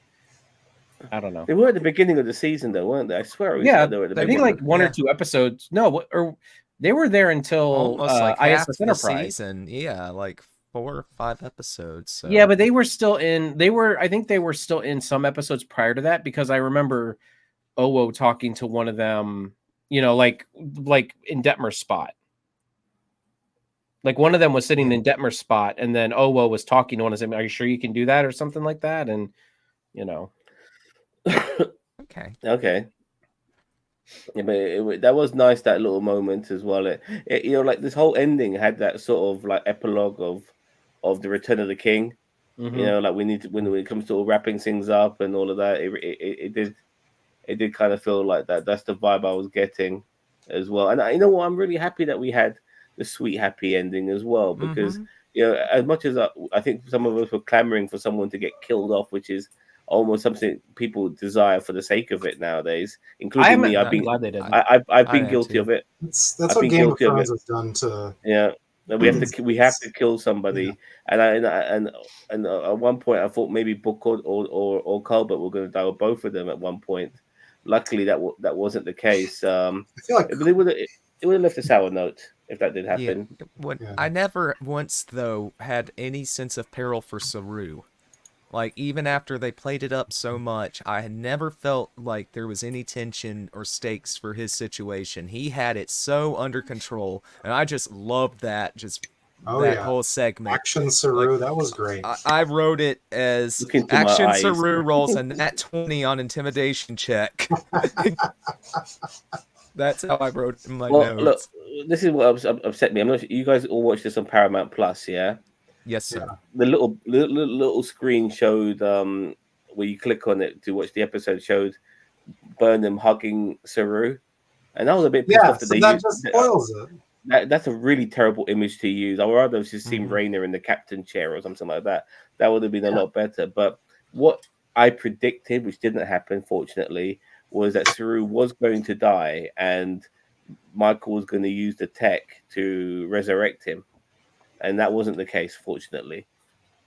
I don't know. They were at the beginning of the season, though, weren't they? I swear. Yeah, they were at the I think beginning. like one or two episodes. No, or they were there until Almost like half ISS the Enterprise. season. Yeah, like 4 or 5 episodes. So. Yeah, but they were still in. I think they were still in some episodes prior to that, because I remember Owo talking to one of them. Like in Detmer's spot. Like one of them was sitting in Detmer's spot, and then Owo was talking to one of them. Are you sure you can do that, or something like that? And Okay. Okay. Yeah, but that was nice, that little moment as well. Like this whole ending had that sort of like epilogue of the Return of the King. Mhm. Like we need to, when it comes to all wrapping things up and all of that. It did kind of feel like that. That's the vibe I was getting as well. And you know what? I'm really happy that we had the sweet happy ending as well, because as much as I think some of us were clamoring for someone to get killed off, which is almost something people desire for the sake of it nowadays, including me. I'm glad they did. I've been am guilty too. of it. That's I've what been Game of guilty of Thrones it. has done to. Yeah, we have to kill somebody, and at one point I thought maybe Book or Colbert were going to die, or both of them at one point. Luckily, that wasn't the case. I feel like It would have left a sour note if that did Yeah. happen. I never once though had any sense of peril for Saru. Like even after they played it up so much, I had never felt like there was any tension or stakes for his situation. He had it so under control, and I just loved that. Whole segment. Action Saru, that was great. I wrote it as Look into my Action eyes. Saru rolls a nat 20 on intimidation check. That's how I wrote it in my Well, notes. look, this is what upset me. I'm not sure, you guys all watched this on Paramount Plus, yeah? Yes, sir. Yeah. The little screen showed where you click on it to watch the episode, showed Burnham hugging Saru, and I was a bit pissed off that so they that used just spoils it. that's a really terrible image to use. I would rather have just seen Mhm. Rainer in the captain chair or something like that. That would have been a lot better. But what I predicted, which didn't happen, fortunately, was that Saru was going to die and Michael was going to use the tech to resurrect him. And that wasn't the case, fortunately.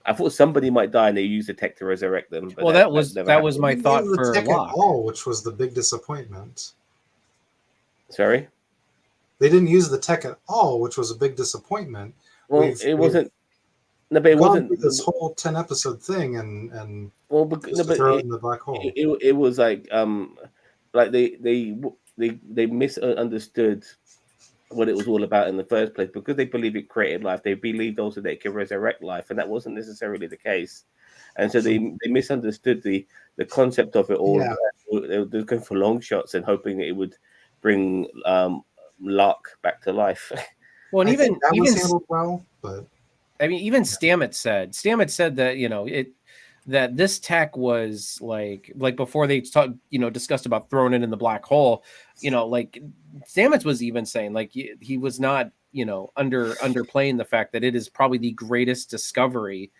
I thought somebody might die and they used the tech to resurrect them. But Well, that was my They thought didn't use the for tech at Locke. all, which was the big disappointment. Sorry? They didn't use the tech at all, which was a big disappointment. Well, it wasn't. No, but it gone wasn't. through this whole 10-episode thing and Well, just to throw it in the black hole. it was like they misunderstood what it was all about in the first place, because they believe it created life. They believed also that it could resurrect life, and that wasn't necessarily the case. And so they misunderstood the concept of it all. Yeah. They were going for long shots and hoping that it would bring Locke back to life. Well, and I even think that was handled well, but I mean, even Stamets said that that this tech was like before they discussed about throwing it in the black hole, like Stamets was even saying like he was not underplaying the fact that it is probably the greatest discovery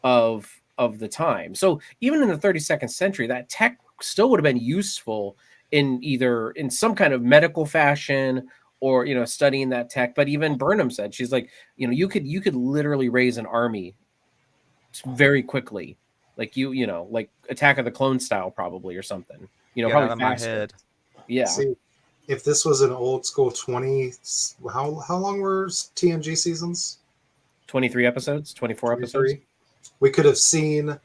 of the time. So even in the 32nd century, that tech still would have been useful in some kind of medical fashion, or studying that tech. But even Burnham said, she's like, you could literally raise an army very quickly, like like Attack of the Clone style, probably, or something. Get probably out of my faster. head. Yeah. see, if this was an old school 20, how long were TNG seasons? 23 episodes, 24 episodes. 23? We could have seen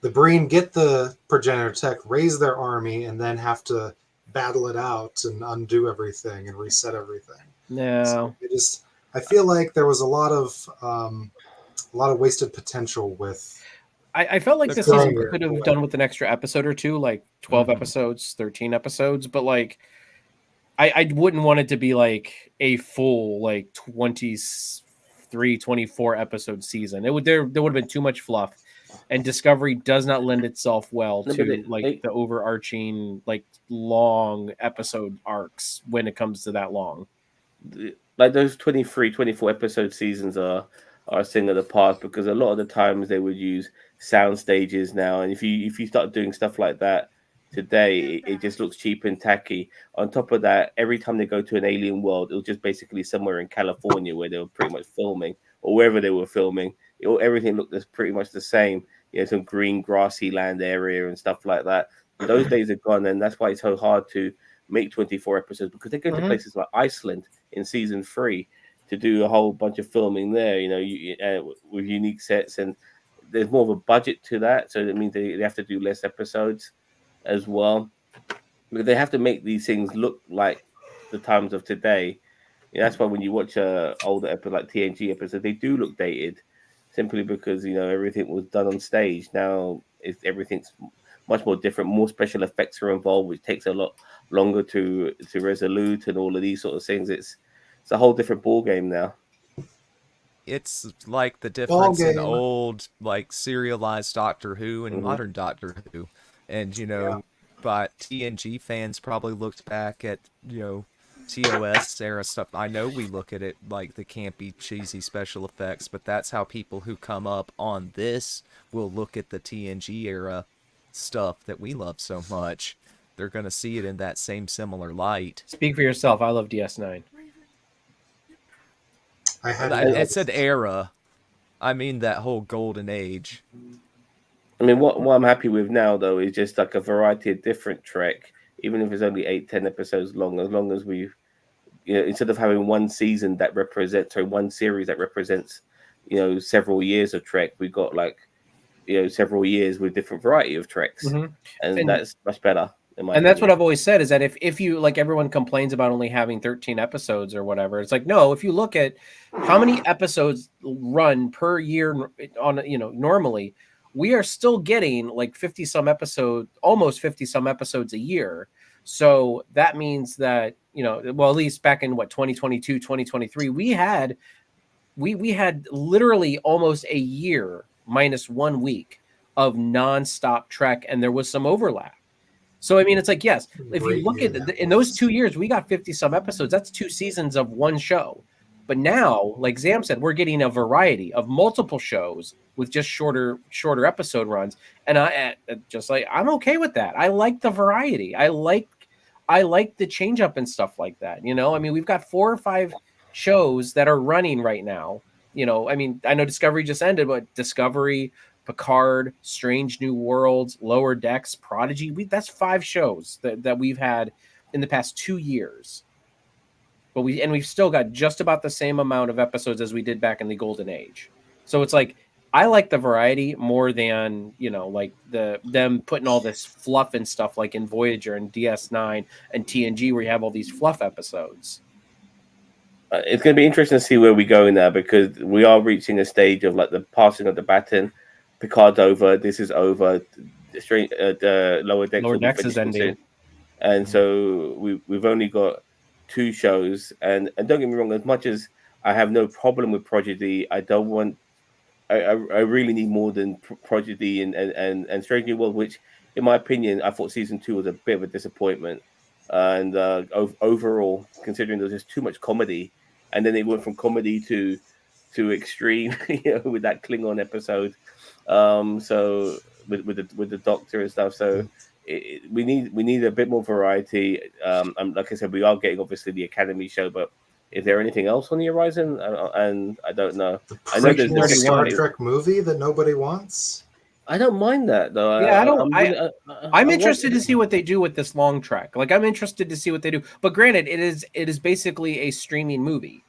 the Breen get the progenitor tech, raise their army, and then have to battle it out and undo everything and reset everything. No. So I feel like there was a lot of wasted potential with. I felt like Let's this go season here. could have done with an extra episode or two, like 12 episodes, 13 episodes, but like I wouldn't want it to be like a full like 23, 24 episode season. There would have been too much fluff. and Discovery does not lend itself well No, but to like the overarching like long episode arcs when it comes to that long. like those 23, 24 episode seasons are a thing of the past, because a lot of the times they would use sound stages now, and if you start doing stuff like that today, it just looks cheap and tacky. On top of that, every time they go to an alien world, it was just basically somewhere in California where they were pretty much filming, or wherever they were filming. Everything looked pretty much the same. You know, some green grassy land area and stuff like that. Those days are gone, and that's why it's so hard to make 24 episodes, because they go to places like Iceland in season 3 to do a whole bunch of filming there, with unique sets, and there's more of a budget to that, so that means they have to do less episodes as well, because they have to make these things look like the times of today. That's why when you watch older episodes like TNG episodes, they do look dated, simply because everything was done on stage. Now everything's much more different. More special effects are involved, which takes a lot longer to resolute, and all of these sort of things. It's a whole different ball game now. It's like the difference in old, like, serialized Doctor Who and modern Doctor Who. And, but TNG fans probably looked back at, TOS era stuff. I know we look at it like the campy, cheesy special effects, but that's how people who come up on this will look at the TNG era stuff that we love so much. They're going to see it in that same similar light. Speak for yourself. I love DS9. I said era. I mean that whole golden age. I mean, what I'm happy with now, though, is just like a variety of different Trek, even if it's only 8-10 episodes long, as long as we've, instead of having one season that represents, or one series that represents, several years of Trek, we got like, several years with different variety of Treks. And that's much better. And that's what I've always said, is that if you, like, everyone complains about only having 13 episodes or whatever, it's like, no, if you look at how many episodes run per year on, normally, we are still getting like 50 some episodes, almost 50 some episodes a year. So that means that, well, at least back in 2022, 2023, we had literally almost a year minus 1 week of nonstop Trek, and there was some overlap. So, I mean, it's like, yes, if you look at in those 2 years, we got 50 some episodes. That's 2 seasons of one show. But now, like Zam said, we're getting a variety of multiple shows with just shorter episode runs. And I'm okay with that. I like the variety. I like the change up and stuff like that. I mean, we've got 4 or 5 shows that are running right now. I mean, I know Discovery just ended, but Discovery, Picard, Strange New Worlds, Lower Decks, Prodigy. That's 5 shows that we've had in the past 2 years. But we've still got just about the same amount of episodes as we did back in the Golden Age. So it's like, I like the variety more than, like them putting all this fluff and stuff like in Voyager and DS9 and TNG, where you have all these fluff episodes. It's going to be interesting to see where we go now, because we are reaching a stage of like the passing of the baton. Picard's over. This is over. The Lower Decks is ending. Soon. And so we've only got 2 shows. And don't get me wrong, as much as I have no problem with Prodigy, I don't want. I really need more than Prodigy and Strange New World, which, in my opinion, I thought season 2 was a bit of a disappointment. And overall, considering there was just too much comedy, and then it went from comedy to extreme, with that Klingon episode. So with the Doctor and stuff. So we need a bit more variety. Like I said, we are getting obviously the Academy show, but is there anything else on the horizon? And I don't know. I know there's a Star Trek movie that nobody wants. I don't mind that though. Yeah, I'm interested to see what they do with this long Trek. Like, I'm interested to see what they do. But granted, it is basically a streaming movie.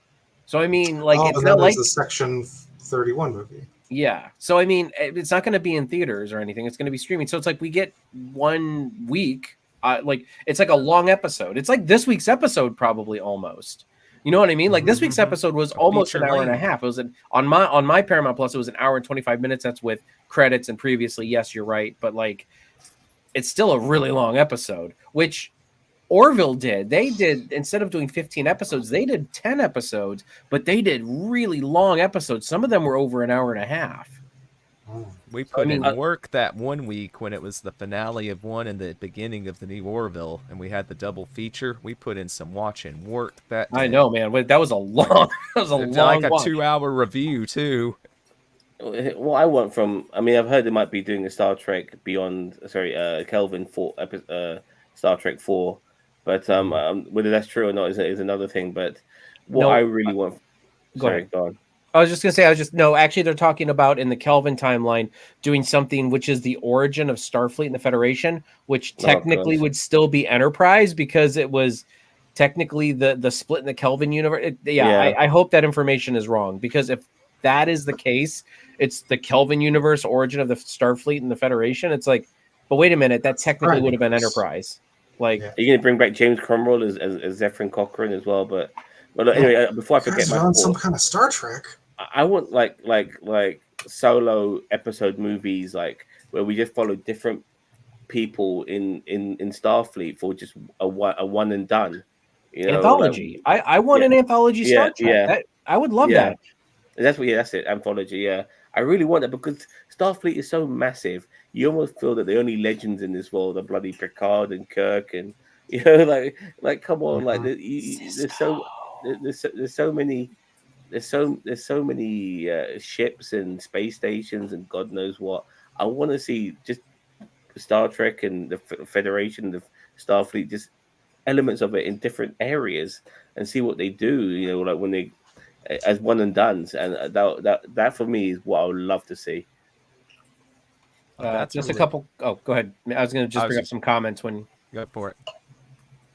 So I mean, like, it's not like the Section 31 movie. Yeah. So I mean, it's not going to be in theaters or anything. It's going to be streaming. So it's like we get 1 week. Like, it's like a long episode. It's like this week's episode, probably, almost. You know what I mean? Like, this week's episode was almost an hour and a half. It was on my Paramount Plus. It was an hour and 25 minutes. That's with credits and previously. Yes, you're right. But like, it's still a really long episode, which Orville did. They did, instead of doing 15 episodes, they did 10 episodes, but they did really long episodes. Some of them were over an hour and a half. We put mean- in work that one week when it was the finale of one and the beginning of the new Orville, and we had the double feature. We put in some watching work that day. I know, man. Wait, that was a long, that was a It's long like a watch. 2-hour review too. What I want from, I mean, I've heard they might be doing a Star Trek Beyond, Kelvin 4, Star Trek 4, but whether that's true or not is another thing. But what No, I really want, go sorry, ahead. go on. I was just gonna say, no. Actually, they're talking about in the Kelvin timeline doing something which is the origin of Starfleet and the Federation, which technically God. would still be Enterprise because it was technically the split in the Kelvin universe. Yeah. I hope that information is wrong because if that is the case, it's the Kelvin universe origin of the Starfleet and the Federation. It's like, but wait a minute, that technically would have been Enterprise. Like, Yeah. Are you going to bring back James Cromwell as Zephyrin Cochrane as well? But anyway, before I You forget guys my are on some thought, kind of Star Trek. I want like solo episode movies, like where we just follow different people in Starfleet for just a one and done. You know, anthology. I want yeah, an anthology Star Trek. yeah, I would love yeah. that. That's it. Anthology. Yeah, I really want that because Starfleet is so massive. You almost feel that the only legends in this world are bloody Picard and Kirk, and like come on, like there's so many. There's so many ships and space stations and God knows what. I want to see just Star Trek and the Federation, the Starfleet, just elements of it in different areas and see what they do. You know, like when they as one and done's, and that for me is what I would love to see. That's Just a really- couple. Oh, go ahead. I was going to just bring up some comments when. Go for it.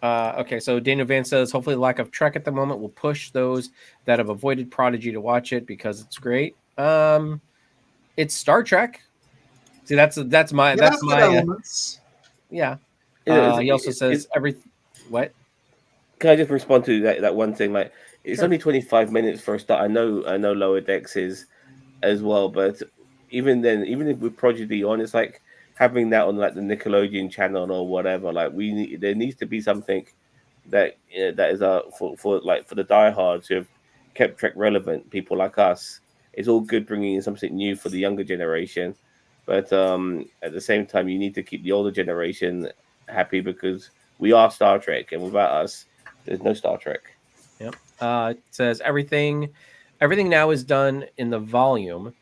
Okay, so Daniel Van says, hopefully the lack of Trek at the moment will push those that have avoided Prodigy to watch it because it's great. It's Star Trek. See, that's my Good elements. yeah. Is- He also says is- what? Can I just respond to that one thing? Like, it's Sure. only 25 minutes for a start. I know Lower Decks is as well, but even then, even if with Prodigy on, it's like having that on like the Nickelodeon channel or whatever. Like, there needs to be something that that is for the diehards who have kept Trek relevant. People like us, it's all good bringing in something new for the younger generation, but at the same time, you need to keep the older generation happy because we are Star Trek, and without us, there's no Star Trek. Yep. It says everything now is done in the volume.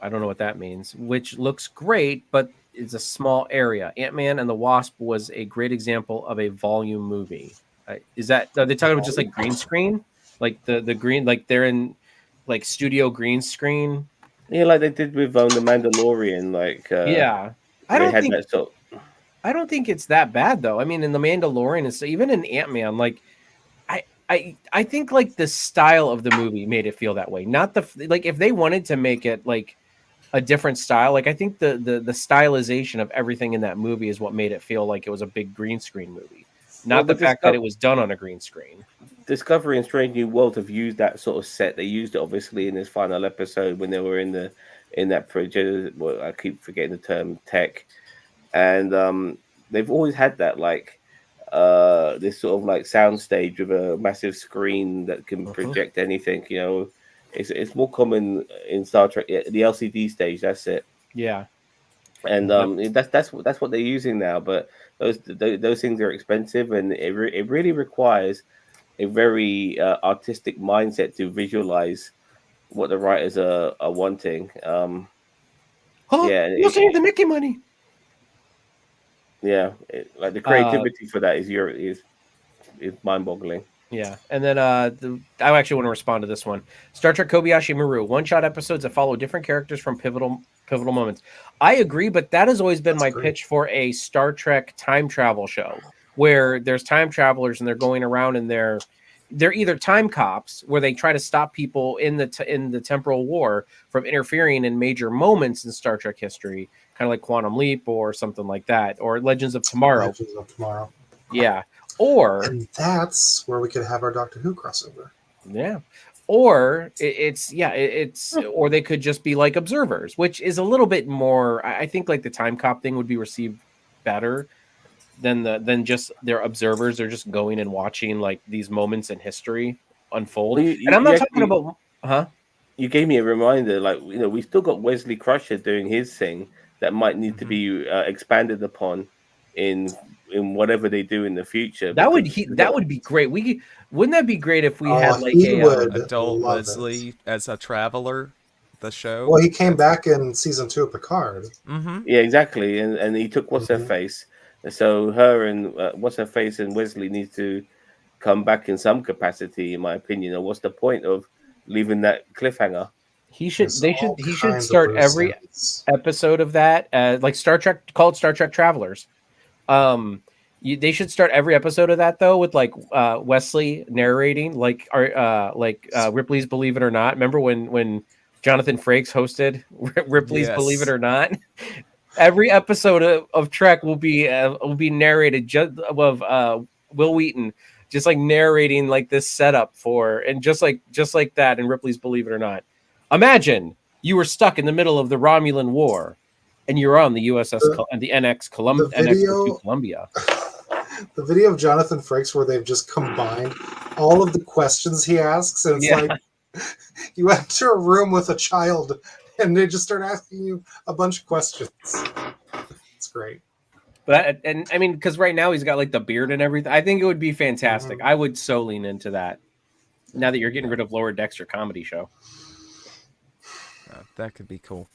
I don't know what that means, which looks great, but it's a small area. Ant-Man and the Wasp was a great example of a volume movie. Are they talking about just like green screen? Like the green, like they're in like studio green screen? Yeah, like they did with the Mandalorian. Like, Yeah. I don't think it's that bad though. I mean, in the Mandalorian, and so even in Ant-Man, like I think like the style of the movie made it feel that way. Not like if they wanted to make it like a different style, like I think the stylization of everything in that movie is what made it feel like it was a big green screen movie, not the fact that it was done on a green screen. Discovery and Strange New Worlds have used that sort of set. They used it obviously in this final episode when they were in that project. Well, I keep forgetting the term tech, and they've always had that like this sort of like sound stage with a massive screen that can project anything. You know, it's more common in Star Trek. The LCD stage, that's it. Yeah, and that's what they're using now. But those things are expensive, and it really requires a very artistic mindset to visualize what the writers are wanting. you'll save the Mickey money. Yeah, like the creativity for that is mind-boggling. Yeah, and then I actually want to respond to this one. Star Trek Kobayashi Maru, one-shot episodes that follow different characters from pivotal moments. I agree, but that has always been my pitch for a Star Trek time travel show where there's time travelers and they're going around and they're either time cops where they try to stop people in the temporal war from interfering in major moments in Star Trek history, kind of like Quantum Leap or something like that, or Legends of Tomorrow. Yeah. And that's where we could have our Doctor Who crossover. Yeah. Or or they could just be like observers, which is a little bit more. I think like the time cop thing would be received better than just they're observers. They're just going and watching like these moments in history unfold. Well, and I'm not talking about, huh? you gave me a reminder. Like, we still got Wesley Crusher doing his thing that might need to Mhm. be expanded upon in whatever they do in the future, That would because he we that got would be great. Wouldn't that be great if we had Oh, like he a would Adult love it. Wesley as a traveler, the show. Well, he came That's back in season 2 of Picard. mm-hmm. Yeah, exactly. And he took what's her Mhm. face. So her and what's her face and Wesley need to come back in some capacity, in my opinion. Or what's the point of leaving that cliffhanger? There's all he should kinds of start loose every ends. episode of that like Star Trek, called Star Trek Travelers. They should start every episode of that though with like Wesley narrating like Ripley's Believe It or Not. Remember when Jonathan Frakes hosted Ripley's Believe It Yes. or Not? Every episode of Trek will be narrated just of Will Wheaton just like narrating like this setup for, and just like that in Ripley's Believe It or Not. Imagine you were stuck in the middle of the Romulan War and you're on the USS The, and the the NX-02 video Columbia. the video of Jonathan Frakes where they've just combined all of the questions he asks, and it's Yeah. like you enter a room with a child and they just start asking you a bunch of questions. It's great. But and I mean, because right now he's got like the beard and everything. I think it would be fantastic. Mhm. I would so lean into that. Now that you're getting rid of Lower Dexter comedy show. That could be cool.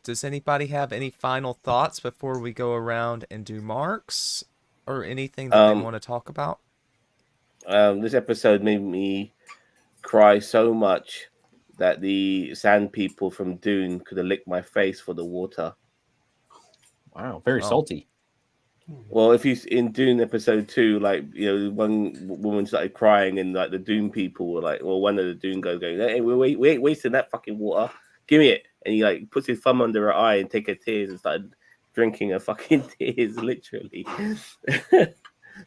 Does anybody have any final thoughts before we go around and do marks or anything that they Um, want to talk about? this episode made me cry so much that the sand people from Dune could have licked my face for the water. Wow, very Oh. salty. Well, if you in Dune episode 2, like, one woman started crying, and like the Dune people were like, well, one of the Dune guys going, "Hey, we ain't wasting that fucking water. Give me it." And he like puts his thumb under her eye and take her tears and started drinking her fucking tears, literally.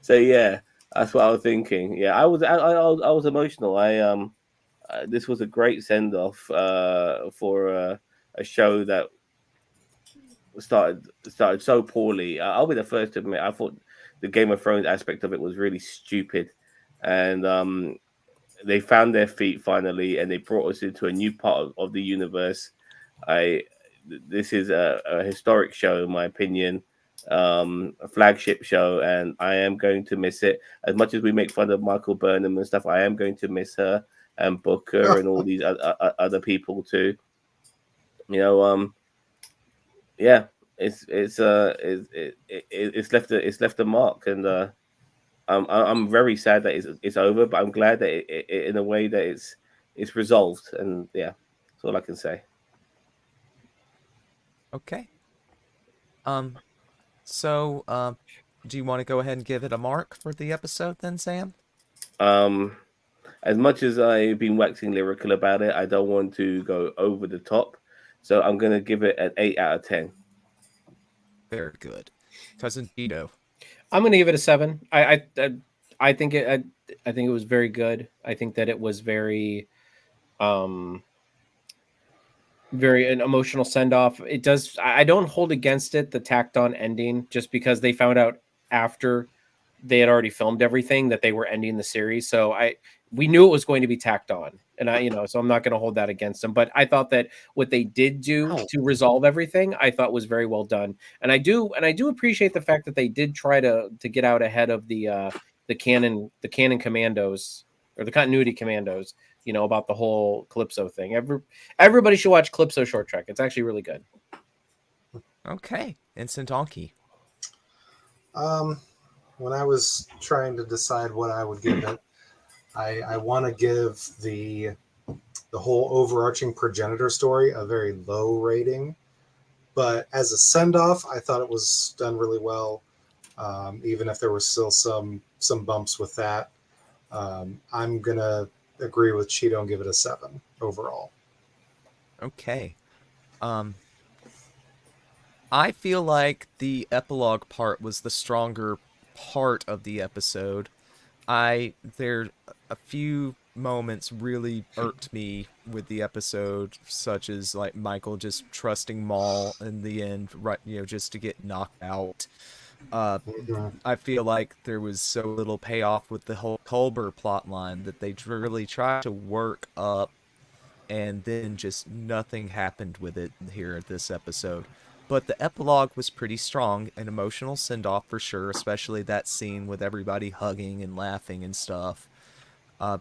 So yeah, that's what I was thinking. Yeah, I was emotional. This was a great send off for a show that started so poorly. I'll be the first to admit I thought the Game of Thrones aspect of it was really stupid, and they found their feet finally, and they brought us into a new part of the universe. I This is a historic show in my opinion, a flagship show, and I am going to miss it as much as we make fun of Michael Burnham and stuff. I am going to miss her and Booker and all these other people too. You know, yeah, it's left a mark, and I'm very sad that it's over, but I'm glad that in a way that it's resolved, and yeah, that's all I can say. Okay. Um, so, do you want to go ahead and give it a mark for the episode then, Sam? Um, as much as I've been waxing lyrical about it, I don't want to go over the top, so I'm gonna give it an 8 out of 10. Very good. Cousin Tito. I'm going to give it a 7. I think I think it was very good. I think that it was um very an emotional send off. It does. I don't hold against it the tacked on ending just because they found out after they had already filmed everything that they were ending the series. So we knew it was going to be tacked on, and so I'm not going to hold that against them. But I thought that what they did do to resolve everything, I thought was very well done, and I do appreciate the fact that they did try to get out ahead of the canon commandos or the continuity commandos. About the whole Calypso thing. Everybody should watch Calypso Short Trek. It's actually really good. Okay. Instant Donkey. When I was trying to decide what I would give it, I want to give the whole overarching progenitor story a very low rating. But as a send off, I thought it was done really well. Even if there were still some bumps with that, I'm gonna agree with Cheeto and give it a 7 overall. Okay. I feel like the epilogue part was the stronger part of the episode. There a few moments really irked me with the episode, such as like Michael just trusting Maul in the end, right? Just to get knocked out. I feel like there was so little payoff with the whole Culber plotline that they really tried to work up and then just nothing happened with it here at this episode. But the epilogue was pretty strong, an emotional send-off for sure, especially that scene with everybody hugging and laughing and stuff. I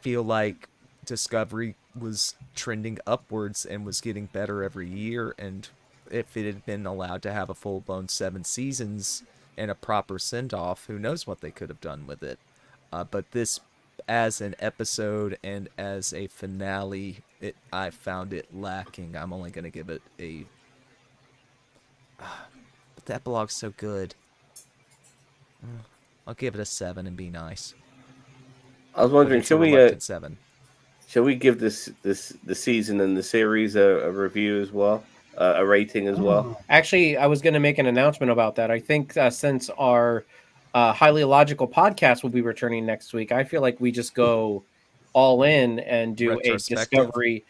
feel like Discovery was trending upwards and was getting better every year, and if it had been allowed to have a full-blown 7 seasons and a proper send-off, who knows what they could have done with it. But this, as an episode and as a finale, I found it lacking. I'm only going to give it a... But the epilogue's so good. I'll give it a 7 and be nice. I was We'll wondering, get to reluctant 7. shall we give the season and the series a review as well, a rating as well? Actually, I was going to make an announcement about that. I think since our highly illogical podcast will be returning next week, I feel like we just go all in and do a Retrospective.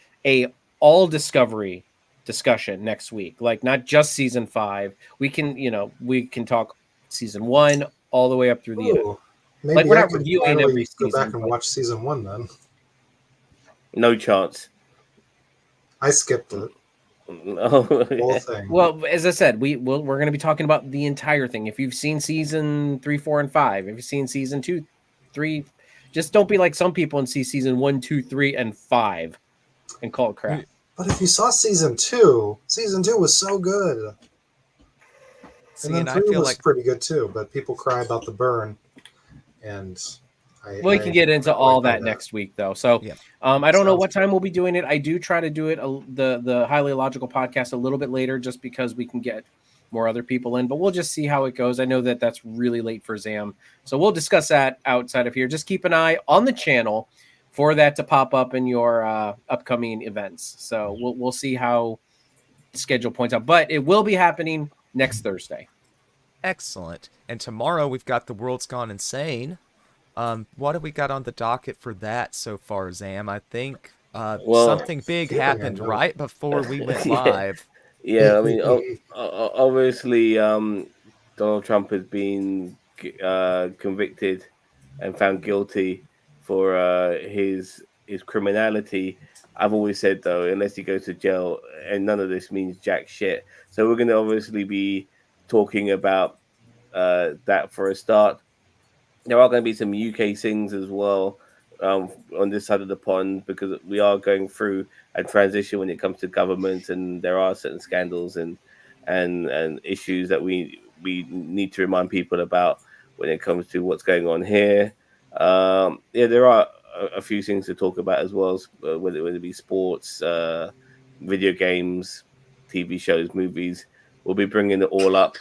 all discovery discussion next week. Like not just season 5. We can talk season 1 all the way up through the end. Ooh, maybe Like we're I not could reviewing finally every go season. back and but- watch season 1 then. No chance. I skipped it. No. Whole thing. Well, as I said, we're going to be talking about the entire thing. If you've seen season 3, 4, and 5, if you've seen season 2, 3, just don't be like some people and see season 1, 2, 3, and 5 and call it crap. But if you saw season 2 was so good. See, And then and I 3 feel was like pretty good too, but people cry about the burn. And We can get into all that next week, though. So, Yeah. I don't know Sounds what time we'll be doing it. I do try to do it the highly illogical podcast a little bit later, just because we can get more other people in. But we'll just see how it goes. I know that that's really late for Zam, so we'll discuss that outside of here. Just keep an eye on the channel for that to pop up in your upcoming events. So we'll see how the schedule points out. But it will be happening next Thursday. excellent. And tomorrow we've got The World's Gone Insane. What have we got on the docket for that so far, Zam? I think Well, something big feeling happened I know. right before we went Yeah. live. Yeah, I mean, obviously, Donald Trump has been convicted and found guilty for his criminality. I've always said though, unless he goes to jail, and none of this means jack shit. So we're going to obviously be talking about that for a start. There are going to be some UK things as well on this side of the pond, because we are going through a transition when it comes to government, and there are certain scandals and issues that we need to remind people about when it comes to what's going on here. Yeah, there are a few things to talk about as well, whether it be sports, video games, TV shows, movies. We'll be bringing it all up.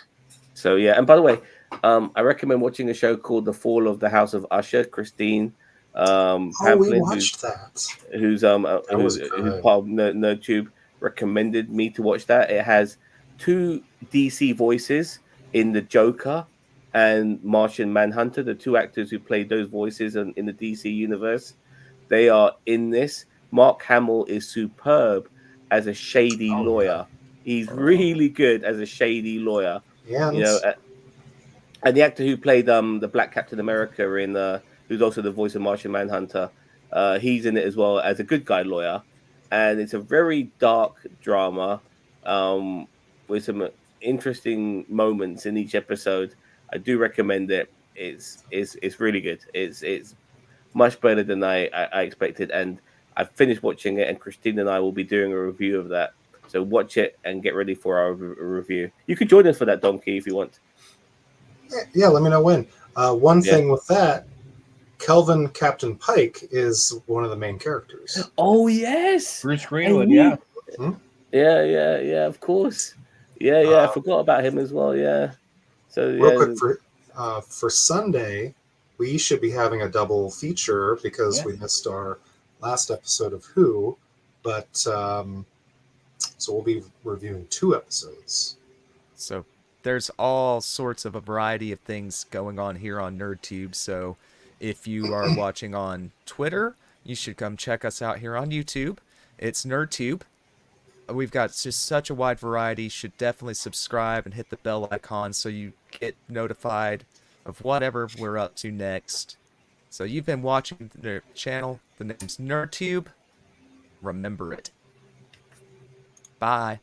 So yeah, and by the way, I recommend watching a show called The Fall of the House of Usher. Christine Oh, we Pamplin, watched that. who's was who's good. part of NerdTube, recommended me to watch that. It has 2 DC voices in the Joker and Martian Manhunter, the 2 actors who played those voices in the DC universe. They are in this. Mark Hamill is superb as a shady Oh, lawyer. He's really good as a shady lawyer. And You know, and the actor who played the Black Captain America in who's also the voice of Martian Manhunter, he's in it as well as a good guy lawyer, and it's a very dark drama with some interesting moments in each episode. I do recommend it. It's really good. It's much better than I expected, and I finished watching it, and Christine and I will be doing a review of that. So watch it and get ready for our review. You can join us for that, Donkey, if you want. yeah, let me know when. One Yeah. thing with that, Kelvin Captain Pike is one of the main characters. Oh yes, Bruce And Greenwood, he- yeah. yeah, of course. Yeah, I forgot about him as well. Yeah. So Real yeah, quick, for Sunday, we should be having a double feature because Yeah. we missed our last episode of Who, but so we'll be reviewing 2 episodes. So there's all sorts of a variety of things going on here on NerdTube. So if you are watching on Twitter, you should come check us out here on YouTube. It's NerdTube. We've got just such a wide variety. You should definitely subscribe and hit the bell icon so you get notified of whatever we're up to next. So you've been watching the channel. The name's NerdTube. Remember it. Bye.